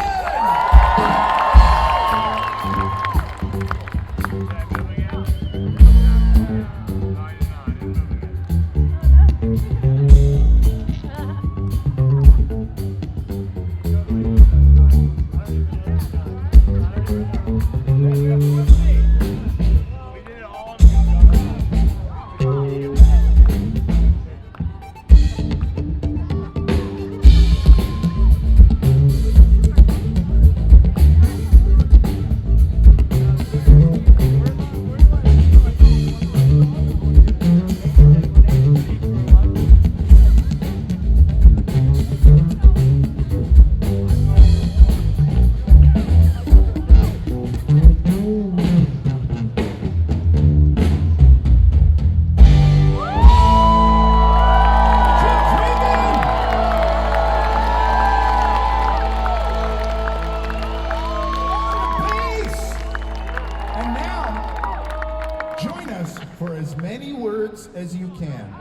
For as many words as you can.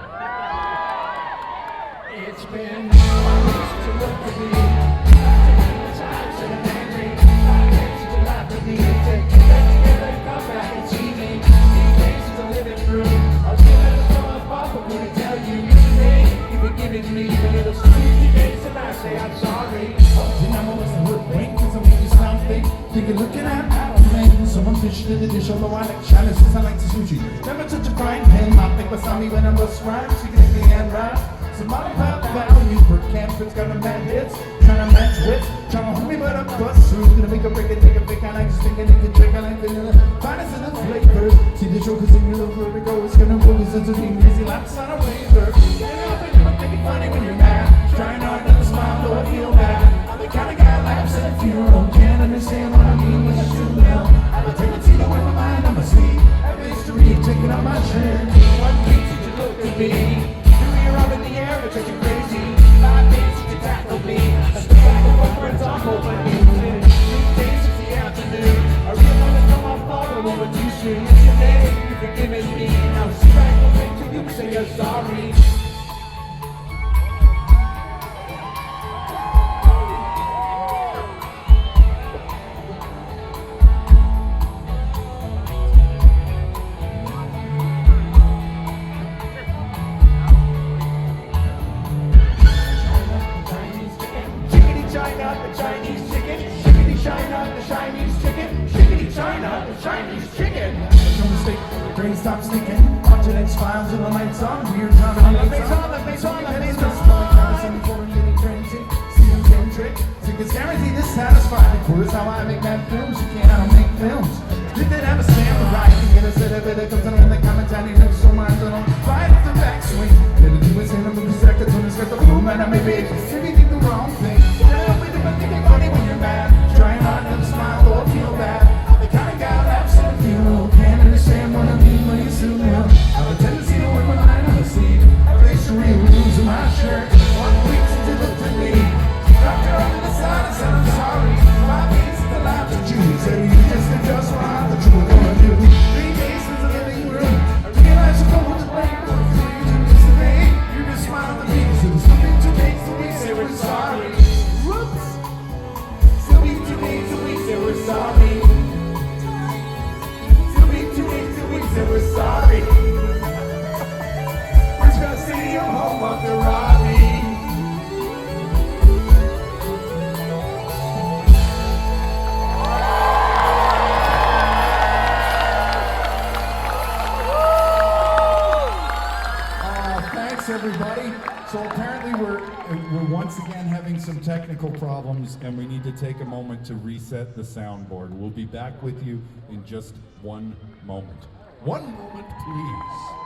It's been months to look at me. The times that I'm angry. I can't to laugh at me. Take together, come back and see me. These days is a living through. I'll give it a throw up, I'm going to tell you. Today, you've been giving me the little sweet days and I say I'm sorry. Then I'm always a little wink because I'm making something. Think you're looking at man. Someone fished in the dish, although I like chalices, I like to sushi. Never touch a frying pan, my think beside me when I'm a scribe. She can make me hand right. Some other pop value per camp, it's got a mad hits. Trying to match wits, trying to hold me but I bust through. Gonna make a break it, take a pick, I like to stick a nigga trick, I like vanilla. Finest in the flavors. See the show cause in your little vertigo, it's gonna move us into being easy laps on a waiver. Get up and you'll think it funny when you're mad. Trying hard not to smile, though I feel bad. I'm the kind of guy laughs at a funeral. Can't understand what I mean when I shoot now. I have a tendency to wear my mind on my sleeve. Have history taking up my shirt. What makes you to look at me? Do your arm in the air, it takes you crazy. 5 days you can tackle me. I step back and walk where it's awful, but music. 3 days, 6 the afternoon. I really want to come off far, but over too soon. Today, you've forgiven me. Now sit back and wait till you say you're sorry. China, the Chinese chicken. Shiggity China, the Chinese chicken. Shiggity China, the Chinese chicken. No mistake, the brain stops thinking. Continents, files, and the lights on. Weird time, and the lights on. The face on, the face on. Trick. So it's guaranteed to satisfy. Of course, how I make bad films. You can't make films. Did they have a samurai? You get a set of it. Comes in the commentary. Never so much. I don't fight off the backswing. Let it do his hand. I'm in the second. When it's got the boom, and I may be think the wrong thing. Funny when you're mad, trying hard not to smile or feel bad. The kind of guy laughs at a funeral, can't understand what I mean when you soon will. I have a tendency to wear my mind on the sleeve. I face the real rules in my shirt. 1 week since you looked at me, dropped your arm to the side and said I'm sorry. 5 days since the laughs at you, said you just adjust what I thought you were gonna do. 3 days since the living room, I realized you're going to blame. What you do yesterday, you just smiled at me. So there's nothing too big, so we say we're sorry. Whoops. Say we're sorry. Too weeks, say we're sorry. We're just gonna see your home of the Robbie. Thanks everybody. So apparently we're we're once again having some technical problems, and we need to take a moment to reset the soundboard. We'll be back with you in just one moment. One moment, please.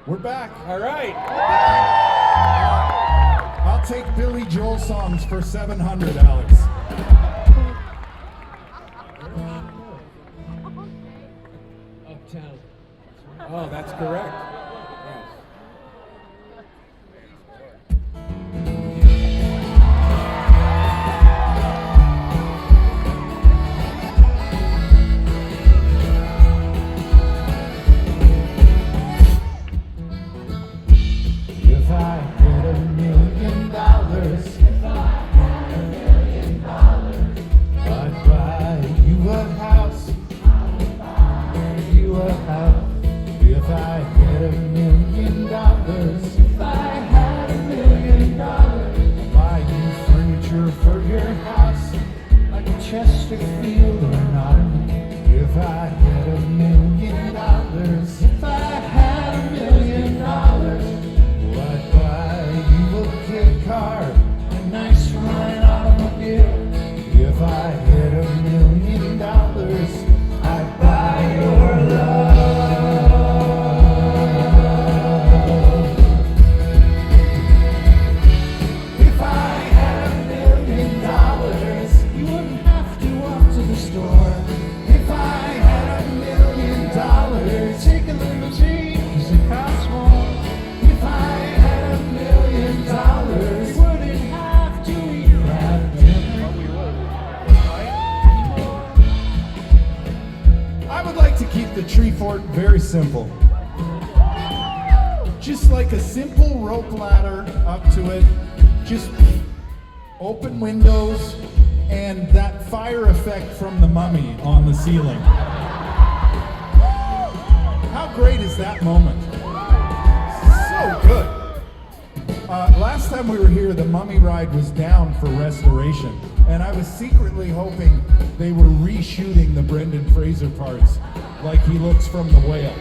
We're back. All right. I'll take Billy Joel songs for $700, Alex. Uptown. Oh, that's correct. If I had $1 million, I'd buy you a house. You a house. If I had $1 million, if I had $1 million, buy you furniture for your house, like a Chesterfield or an Ottoman. If I had $1 million, if I had $1 million, I'd buy you a kid car, a nice fine automobile. If I had $1 million, I'd buy your love. If I had $1 million, you wouldn't have to walk to the store. If I had $1 million, take a limousine, 'cause it costs more. If I had $1 million, you wouldn't have to eat crab dinner. I would like to keep the tree fort very simple. Just like a simple rope ladder up to it, just open windows and that fire effect from the mummy on the ceiling. How great is that moment? So good. Last time we were here, the mummy ride was down for restoration, and I was secretly hoping they were reshooting the Brendan Fraser parts like he looks from The Whale.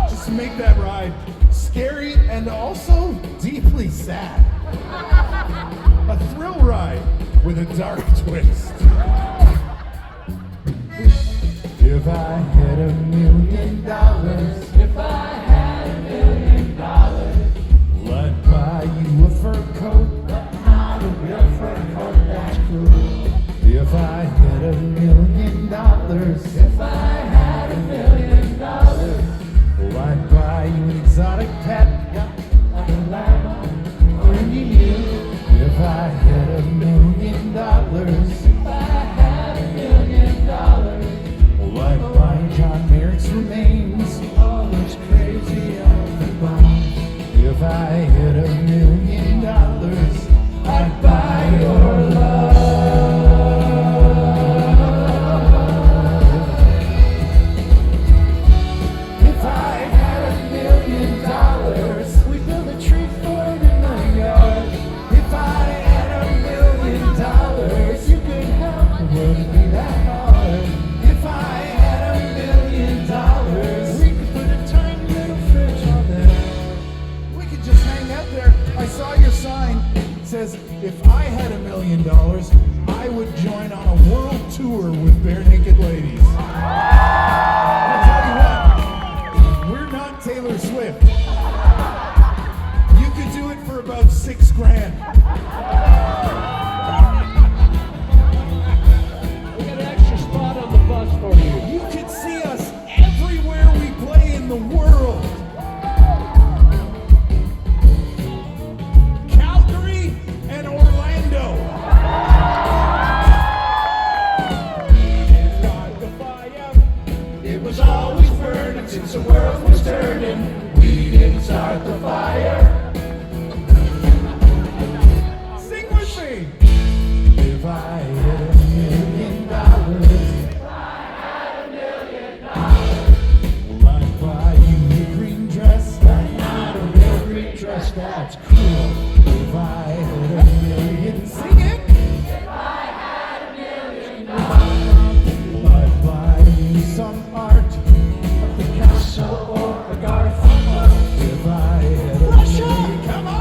Just to make that ride scary and also deeply sad. A thrill ride with a dark twist. If I had $1 million, if I had $1 million, I'd buy you a fur coat, a real fur coat that's cool. If I had $1 million, if I had $1 million, I'd buy you an exotic pet, like a llama or an emu. If I had $1 million, if I had $1 million, I'd buy John Merrick's remains, all those crazy elephant bones. If I had $1 million, I'd buy your love. If I had $1 million, we'd build a tree fort in my yard. If I had $1 million, you could help, it wouldn't be that hard. If I had $1 million, we could put a tiny little fridge on there. We could just hang out there. I saw your sign. It says, if I had $1 million, I would join on a world tour with Barenaked Ladies. If I had $1 million, well, I'd buy you a green dress. Not a real green dress, that's cool. If I had $1 million, sing it. I'd buy you some art, A Picasso or a Garfunkel. if I had $1 million. Come on!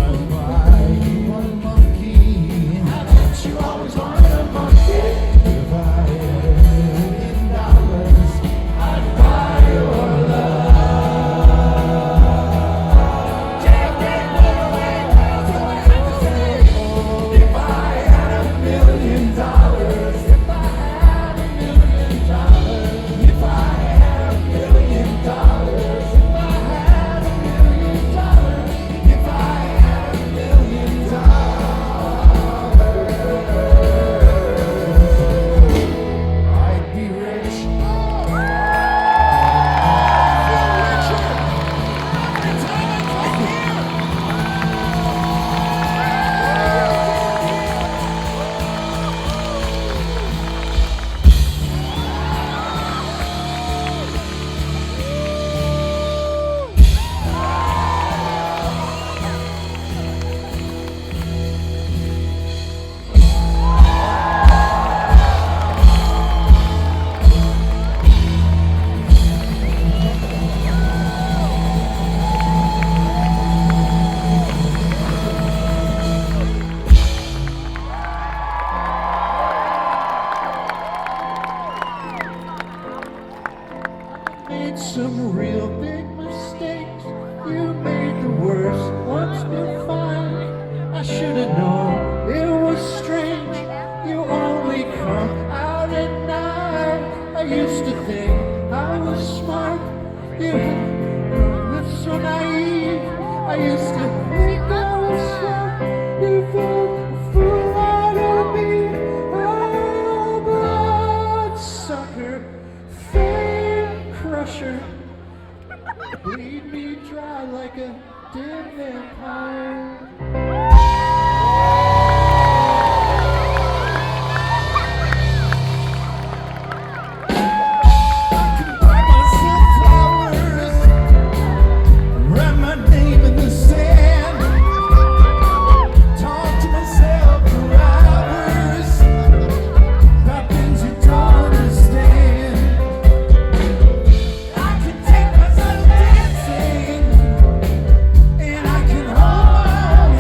I'd buy you a monkey. How about you always wanted a monkey? If I had $1 million, I'd buy your love. if I had $1 million, If I had $1 million, if I had $1 million, if I had $1 million, if I had $1 million, I'd be rich. made some real big mistakes. You made the worst ones feel fine. I should have known it was strange. You only come out at night. I used to think I was smart. You were so naive. I used to think I was smart. You fooled a fool out of me. Oh, bloodsucker, fame crusher, bleed me dry like a dead vampire. Buy myself flowers, write my name in the sand, talk to myself for hours about things you don't understand. I can take myself dancing, and I can hold my own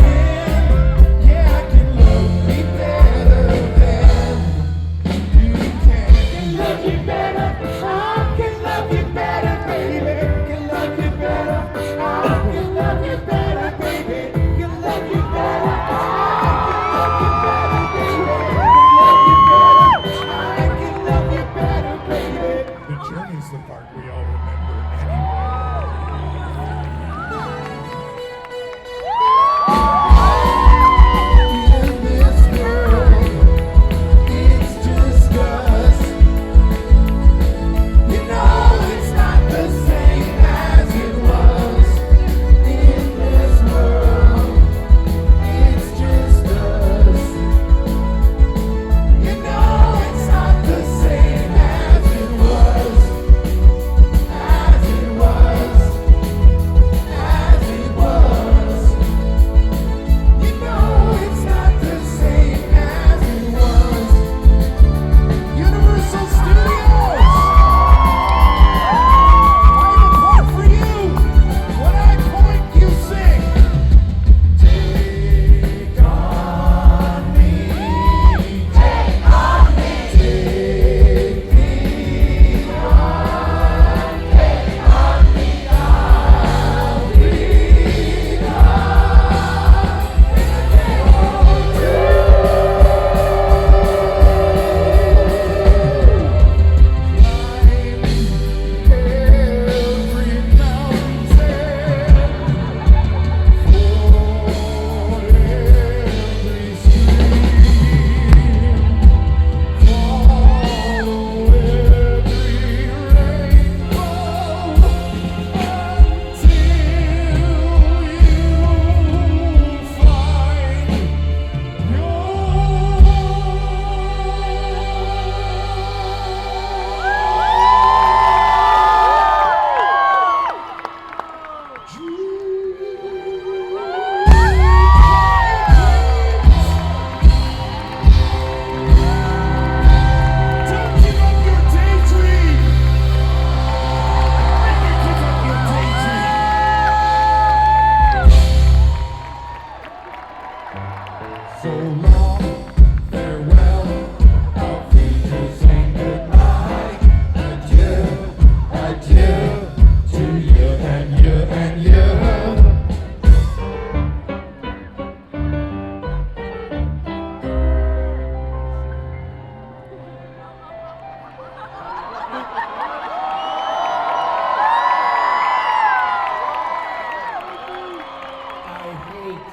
hate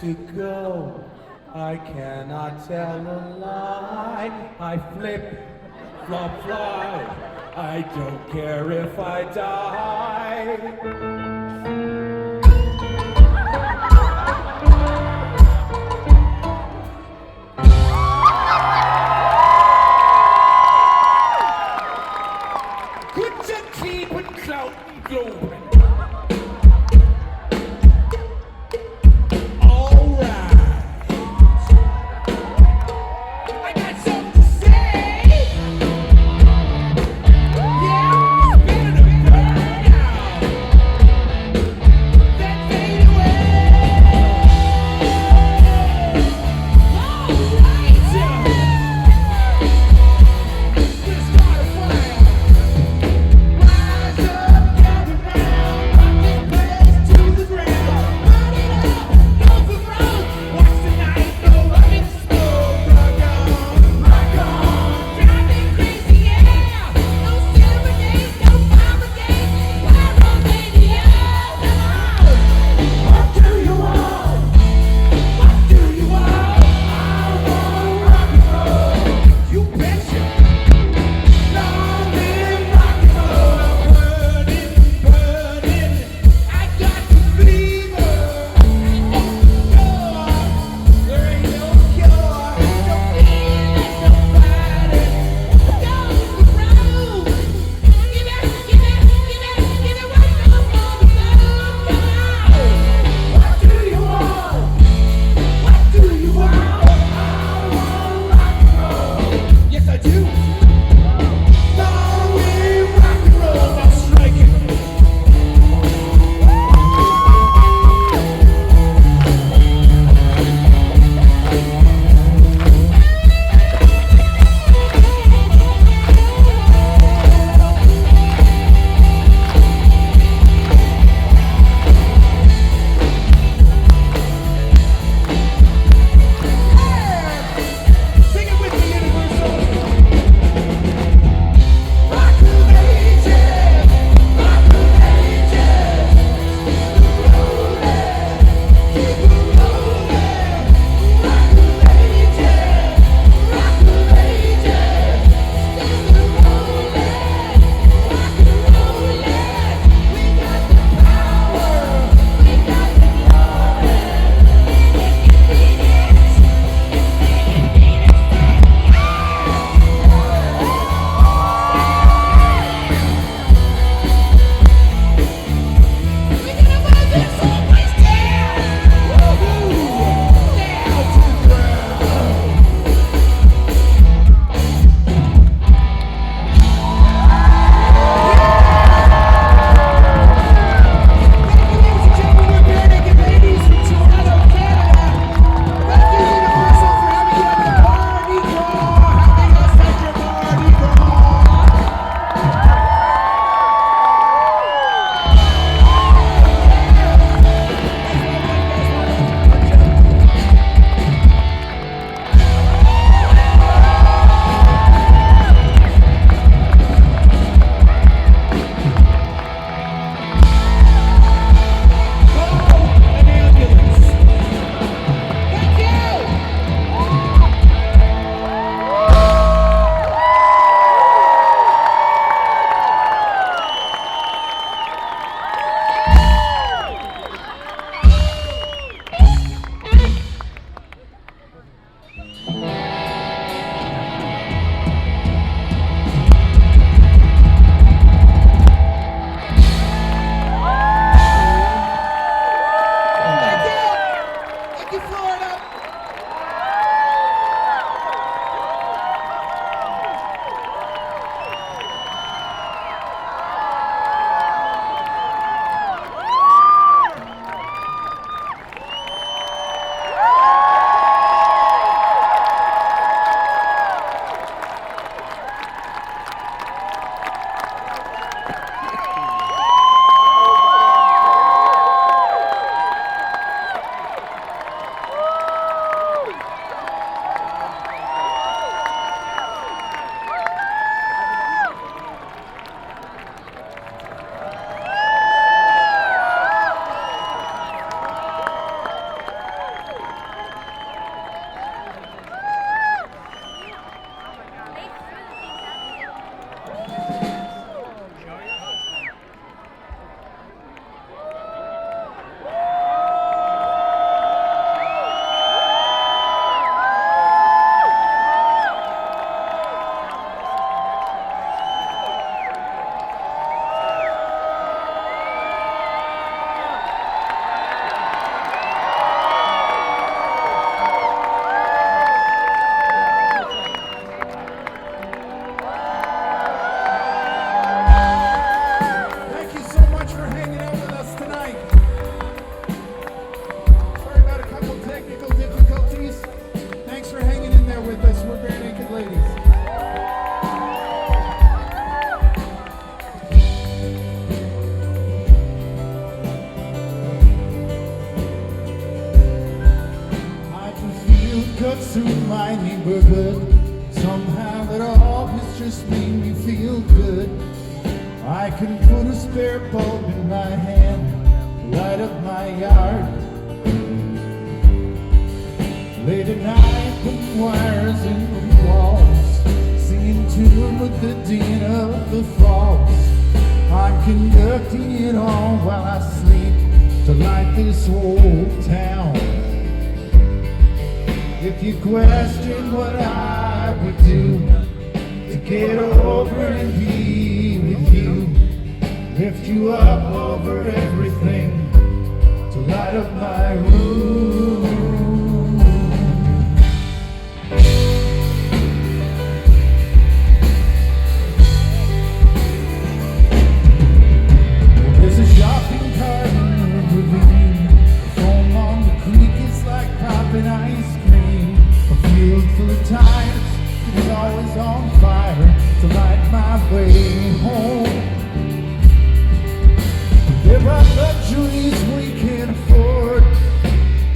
to go. I cannot tell a lie. I flip, flop, fly. I don't care if I die. Good to keep it clout and glowing. I got something to say. Yeah, it's better to burn out. cuts through my neighborhood. Somehow it always just made me feel good. I can put a spare bulb in my hand, light up my yard. Late at night, put wires in the walls, singing tune with the dean of the falls. I'm conducting it all while I sleep to light this whole town. If you question what I would do to get over and be with you, lift you up over everything to light up my room. There's a shopping cart in the ravine. The foam on the creek is like popping ice cream. A field full of tires is always on fire to light my way home. There are luxuries we can't afford,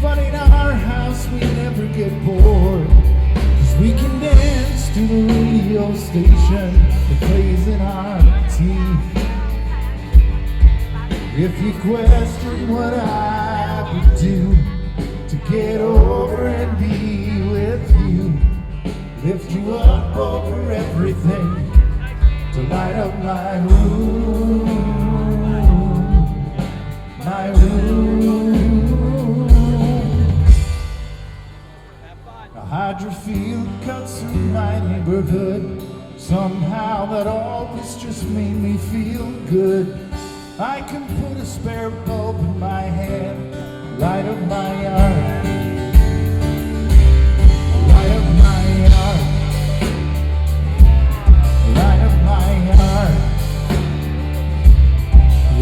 but in our house we never get bored. 'Cause we can dance to the radio station that plays in our teeth. If you question what I would do to get over and be with you, lift you up over everything to light up my room, my room. A hydrofield cuts through my neighborhood. Somehow that always just made me feel good. I can put a spare bulb in my hand, light up my yard, light up my yard, light up my yard,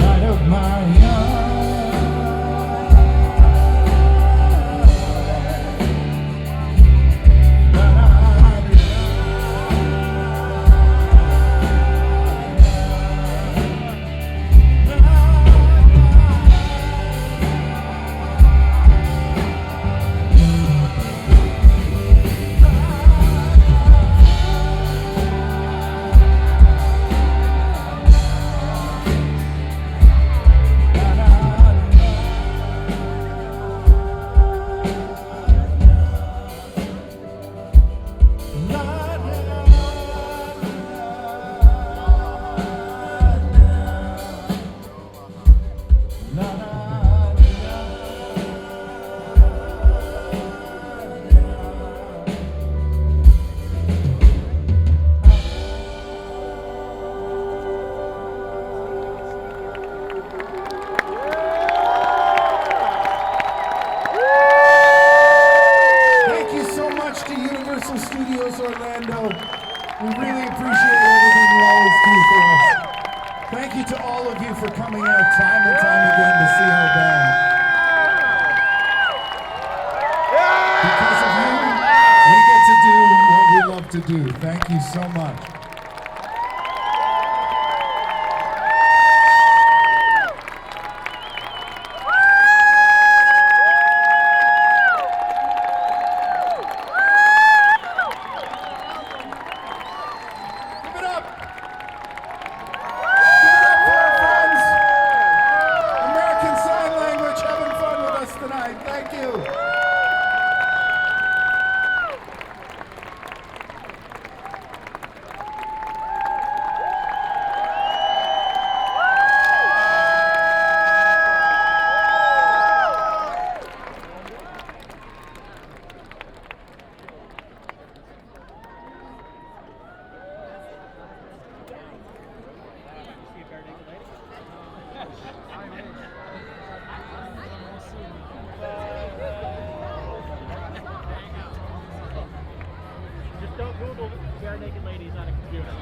light up my yard. To do. Thank you so much. Give it up. Give it up for our friends. American Sign Language having fun with us tonight. Thank you. Just don't Google Barenaked Ladies on a computer.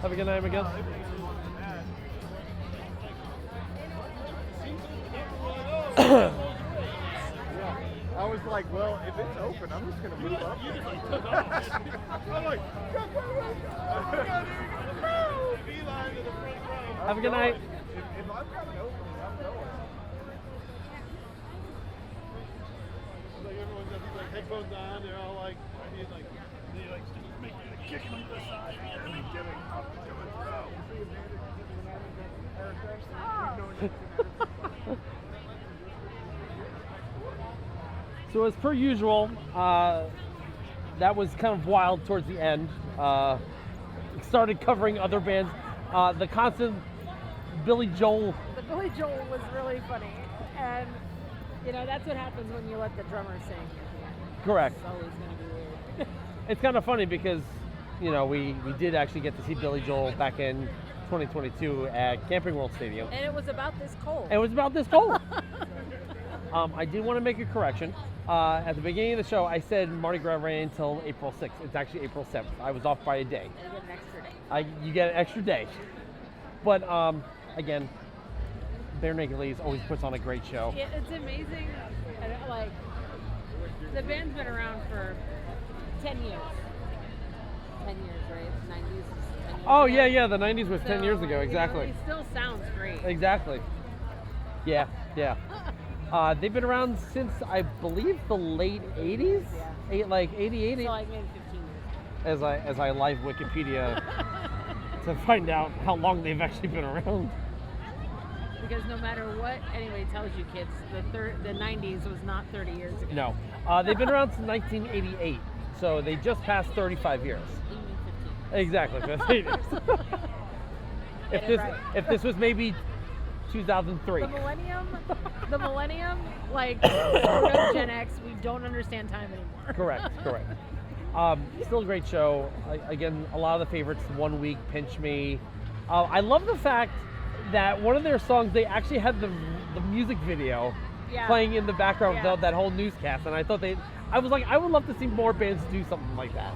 Have a good night, Miguel. was like, well, if it's open, I'm just gonna move up. You just like took off. I'm like, go, go, go, go. Beeline to the front row. Have a good night. If I've got an opening, I'm going. Like everyone's got these like headphones on, they're all like, they like just make you kick them to the side. So as per usual, that was kind of wild towards the end. Started covering other bands. The constant Billy Joel. The Billy Joel was really funny, and you know that's what happens when you let the drummer sing. Correct. It's always gonna be weird. It's kind of funny because, you know, we did actually get to see Billy Joel back in 2022 at Camping World Stadium. And it was about this cold. It was about this cold. I did want to make a correction. At the beginning of the show, I said Mardi Gras ran until April 6th. It's actually April 7th. I was off by a day. And you get an extra day. You get an extra day. But again, Barenaked Ladies always puts on a great show. Yeah, it's amazing. And, like, the band's been around for 10 years. 10 years, right? 90s. 10 years Oh, ago. yeah, the 90s was 10 years ago, you know, exactly. it still sounds great. Exactly. Yeah. They've been around since, I believe, the late 80s? Yeah. Like 88? So, like, maybe 15 years. As I live Wikipedia to find out how long they've actually been around. Because no matter what anybody tells you, kids, the 90s was not 30 years ago. No. They've been around since 1988, so they just passed 35 years. You mean 15. Exactly, 15 years. Get it right. If this was maybe 2003. The millennium, like, we're Gen X, we don't understand time anymore. Correct. Still a great show. Again, a lot of the favorites, 1 Week, Pinch Me. I love the fact that one of their songs, they actually had the music video playing in the background of that whole newscast, and I thought I was like, I would love to see more bands do something like that.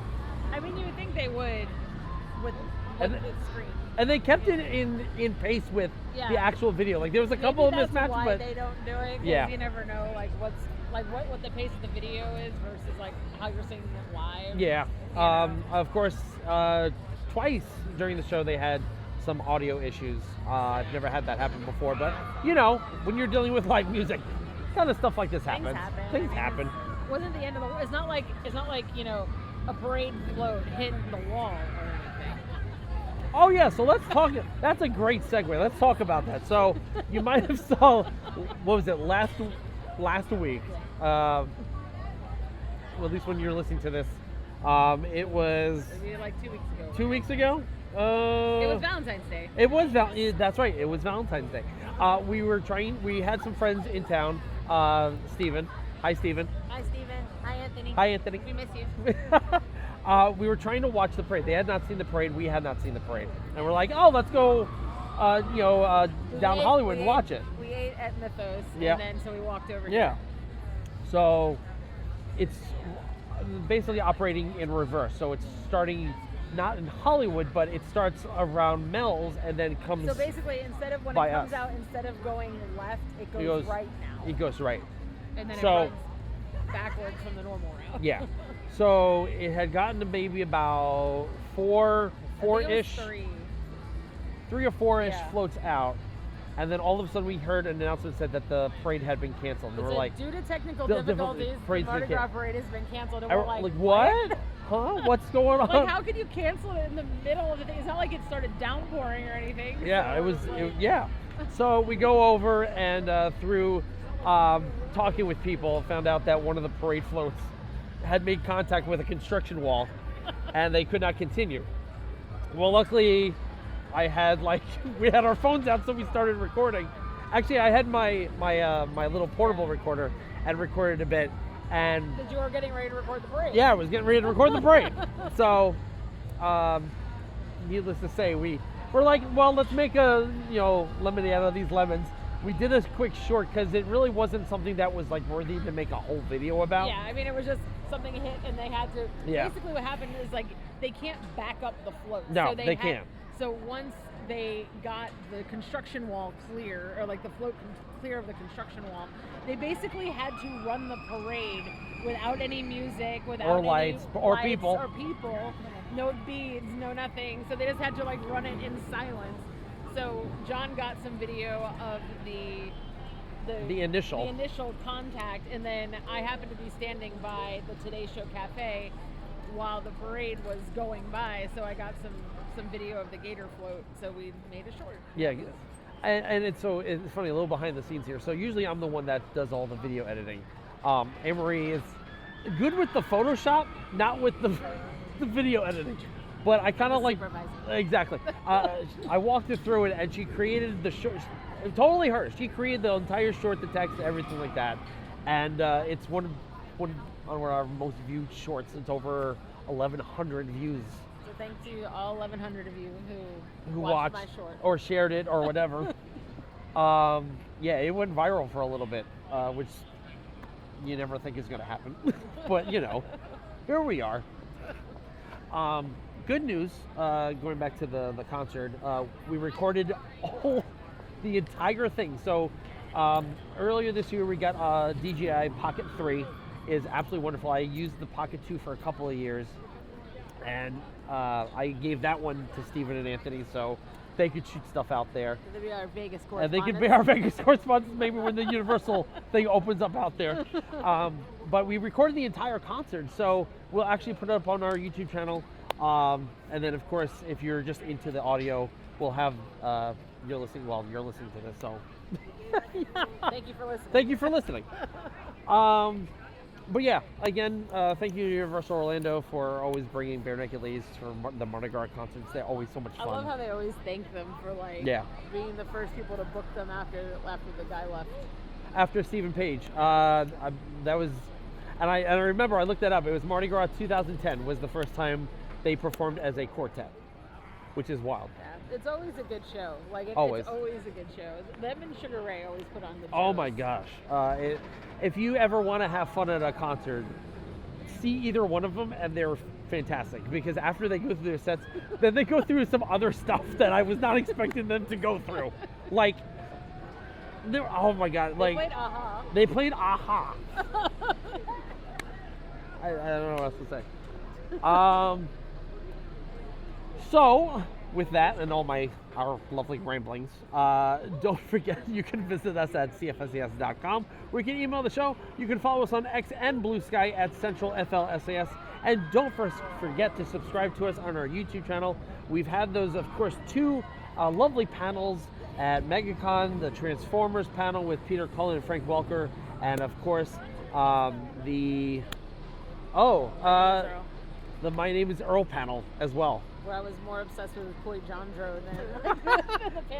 I mean, you would think they would with the screen. And they kept it in pace with the actual video. Like there was a couple Maybe of that's mismatches, why but they don't do it. 'Cause you never know, like what the pace of the video is versus like how you're singing it live. Yeah. You know? Of course, twice during the show they had some audio issues. I've never had that happen before, but you know, when you're dealing with live music, kind of stuff like this happens. Things happen. Wasn't the end of the world. It's not like you know a parade float hitting the wall or anything. Oh yeah, so let's talk. That's a great segue. Let's talk about that. So you might have saw, what was it, last week? Well, at least when you're listening to this, it was Maybe like 2 weeks ago. 2 weeks ago. It was Valentine's Day. It was that's right. It was Valentine's Day. We had some friends in town. Steven. Hi, Steven. Hi, Steven. Hi, Anthony. Hi, Anthony. We miss you. We were trying to watch the parade. They had not seen the parade. We had not seen the parade. And we're like, oh, let's go, down Hollywood and watch it. We ate at Mythos, Yeah. and then so we walked over Yeah. here. So it's basically operating in reverse. So it's starting not in Hollywood, but it starts around Mel's and then comes. So basically, instead of when it by comes us. out, instead of going left, it It goes right now. It goes right. And then So- it runs backwards from the normal route. Yeah. So it had gotten to maybe about four-ish, three or four-ish Yeah. floats out. And then all of a sudden we heard an announcement said that the parade had been canceled. And It we're said, like, due to technical the difficulties, the parade's been Mardi Gras canceled. parade has been canceled. And I- we're like, what? Huh? What's going on? Like, how could you cancel it in the middle of the thing? It's not like it started downpouring or anything. Yeah, so it was. like- Yeah. So we go over and through talking with people, found out that one of the parade floats had made contact with a construction wall, and they could not continue. Well, luckily, we had our phones out, so we started recording. Actually, I had my little portable recorder and recorded a bit, and That you were getting ready to record the parade. yeah, I was getting ready to record the parade. So, needless to say, we're like, well, let's make a lemonade out of these lemons. We did a quick short because it really wasn't something that was like worthy to make a whole video about. Yeah, I mean, it was just something hit, and they had to. Yeah. Basically, what happened is like they can't back up the float. No, so they can't. So once they got the construction wall clear, or like the float clear of the construction wall, they basically had to run the parade without any music, without Or any lights, or people. no beads, no nothing. So they just had to like run it in silence. So John got some video of the initial contact, and then I happened to be standing by the Today Show Cafe while the parade was going by, so I got some video of the gator float, so we made a short. Yeah, and it's funny, a little behind the scenes here. So usually I'm the one that does all the video editing. Anne-Marie is good with the Photoshop, not with the video editing. But I kind of like, exactly. I walked her through it, and she created the short, totally her. She created the entire short, the text, everything like that. And it's one of our most viewed shorts. It's over 1,100 views. So thanks to all 1,100 of you who watched my short. Or shared it or whatever. Yeah, it went viral for a little bit, which you never think is going to happen. But, you know, here we are. Good news, going back to the concert, we recorded the entire thing. So earlier this year we got DJI Pocket 3. Is absolutely wonderful. I used the Pocket 2 for a couple of years, and I gave that one to Stephen and Anthony, so they could shoot stuff out there. They'd be our Vegas correspondents. And they could be our Vegas correspondents maybe when the Universal thing opens up out there. But we recorded the entire concert, so we'll actually put it up on our YouTube channel. And then, of course, if you're just into the audio, we'll have you're listening to this, so Thank you for listening. Thank you for listening. But yeah, again, thank you to Universal Orlando for always bringing Barenaked Ladies for the Mardi Gras concerts. They're always so much fun. I love how they always thank them for being the first people to book them after the guy left. After Stephen Page, that was, and I remember I looked that up. It was Mardi Gras 2010 was the first time they performed as a quartet, which is wild. Yeah, it's always a good show. It's always a good show. Them and Sugar Ray always put on good shows. Oh my gosh. If you ever want to have fun at a concert, see either one of them, and they're fantastic. Because after they go through their sets, then they go through some other stuff that I was not expecting them to go through. Like, oh my god. They played Aha. They played Aha. I don't know what else to say. So, with that and all our lovely ramblings, don't forget you can visit us at cfsas.com, where you can email the show. You can follow us on X and BlueSky at CentralFLSAS, and don't forget to subscribe to us on our YouTube channel. We've had those, of course, 2 lovely panels at MegaCon, the Transformers panel with Peter Cullen and Frank Welker, and of course the My Name is Earl panel as well. Where I was more obsessed with Coy Jandro than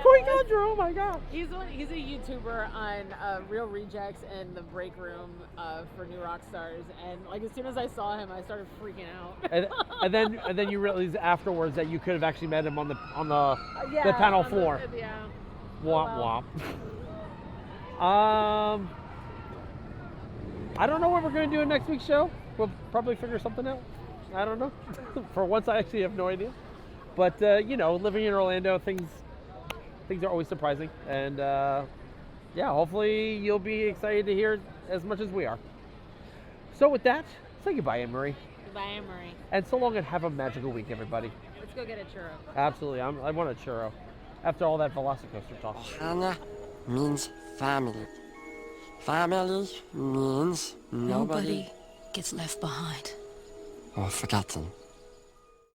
Coy Jandro, oh my god. He's a YouTuber on Real Rejects and The Break Room for New Rock Stars, and as soon as I saw him, I started freaking out. and then you realize afterwards that you could have actually met him on the panel floor. Womp womp. I don't know what we're going to do in next week's show. We'll probably figure something out. I don't know. For once, I actually have no idea. But, living in Orlando, things are always surprising. And, hopefully you'll be excited to hear as much as we are. So with that, say goodbye, Anne-Marie. Goodbye, Anne-Marie. And so long and have a magical week, everybody. Let's go get a churro. Absolutely. I want a churro. After all that Velocicoaster talk. Ohana means family. Family means nobody gets left behind or forgotten.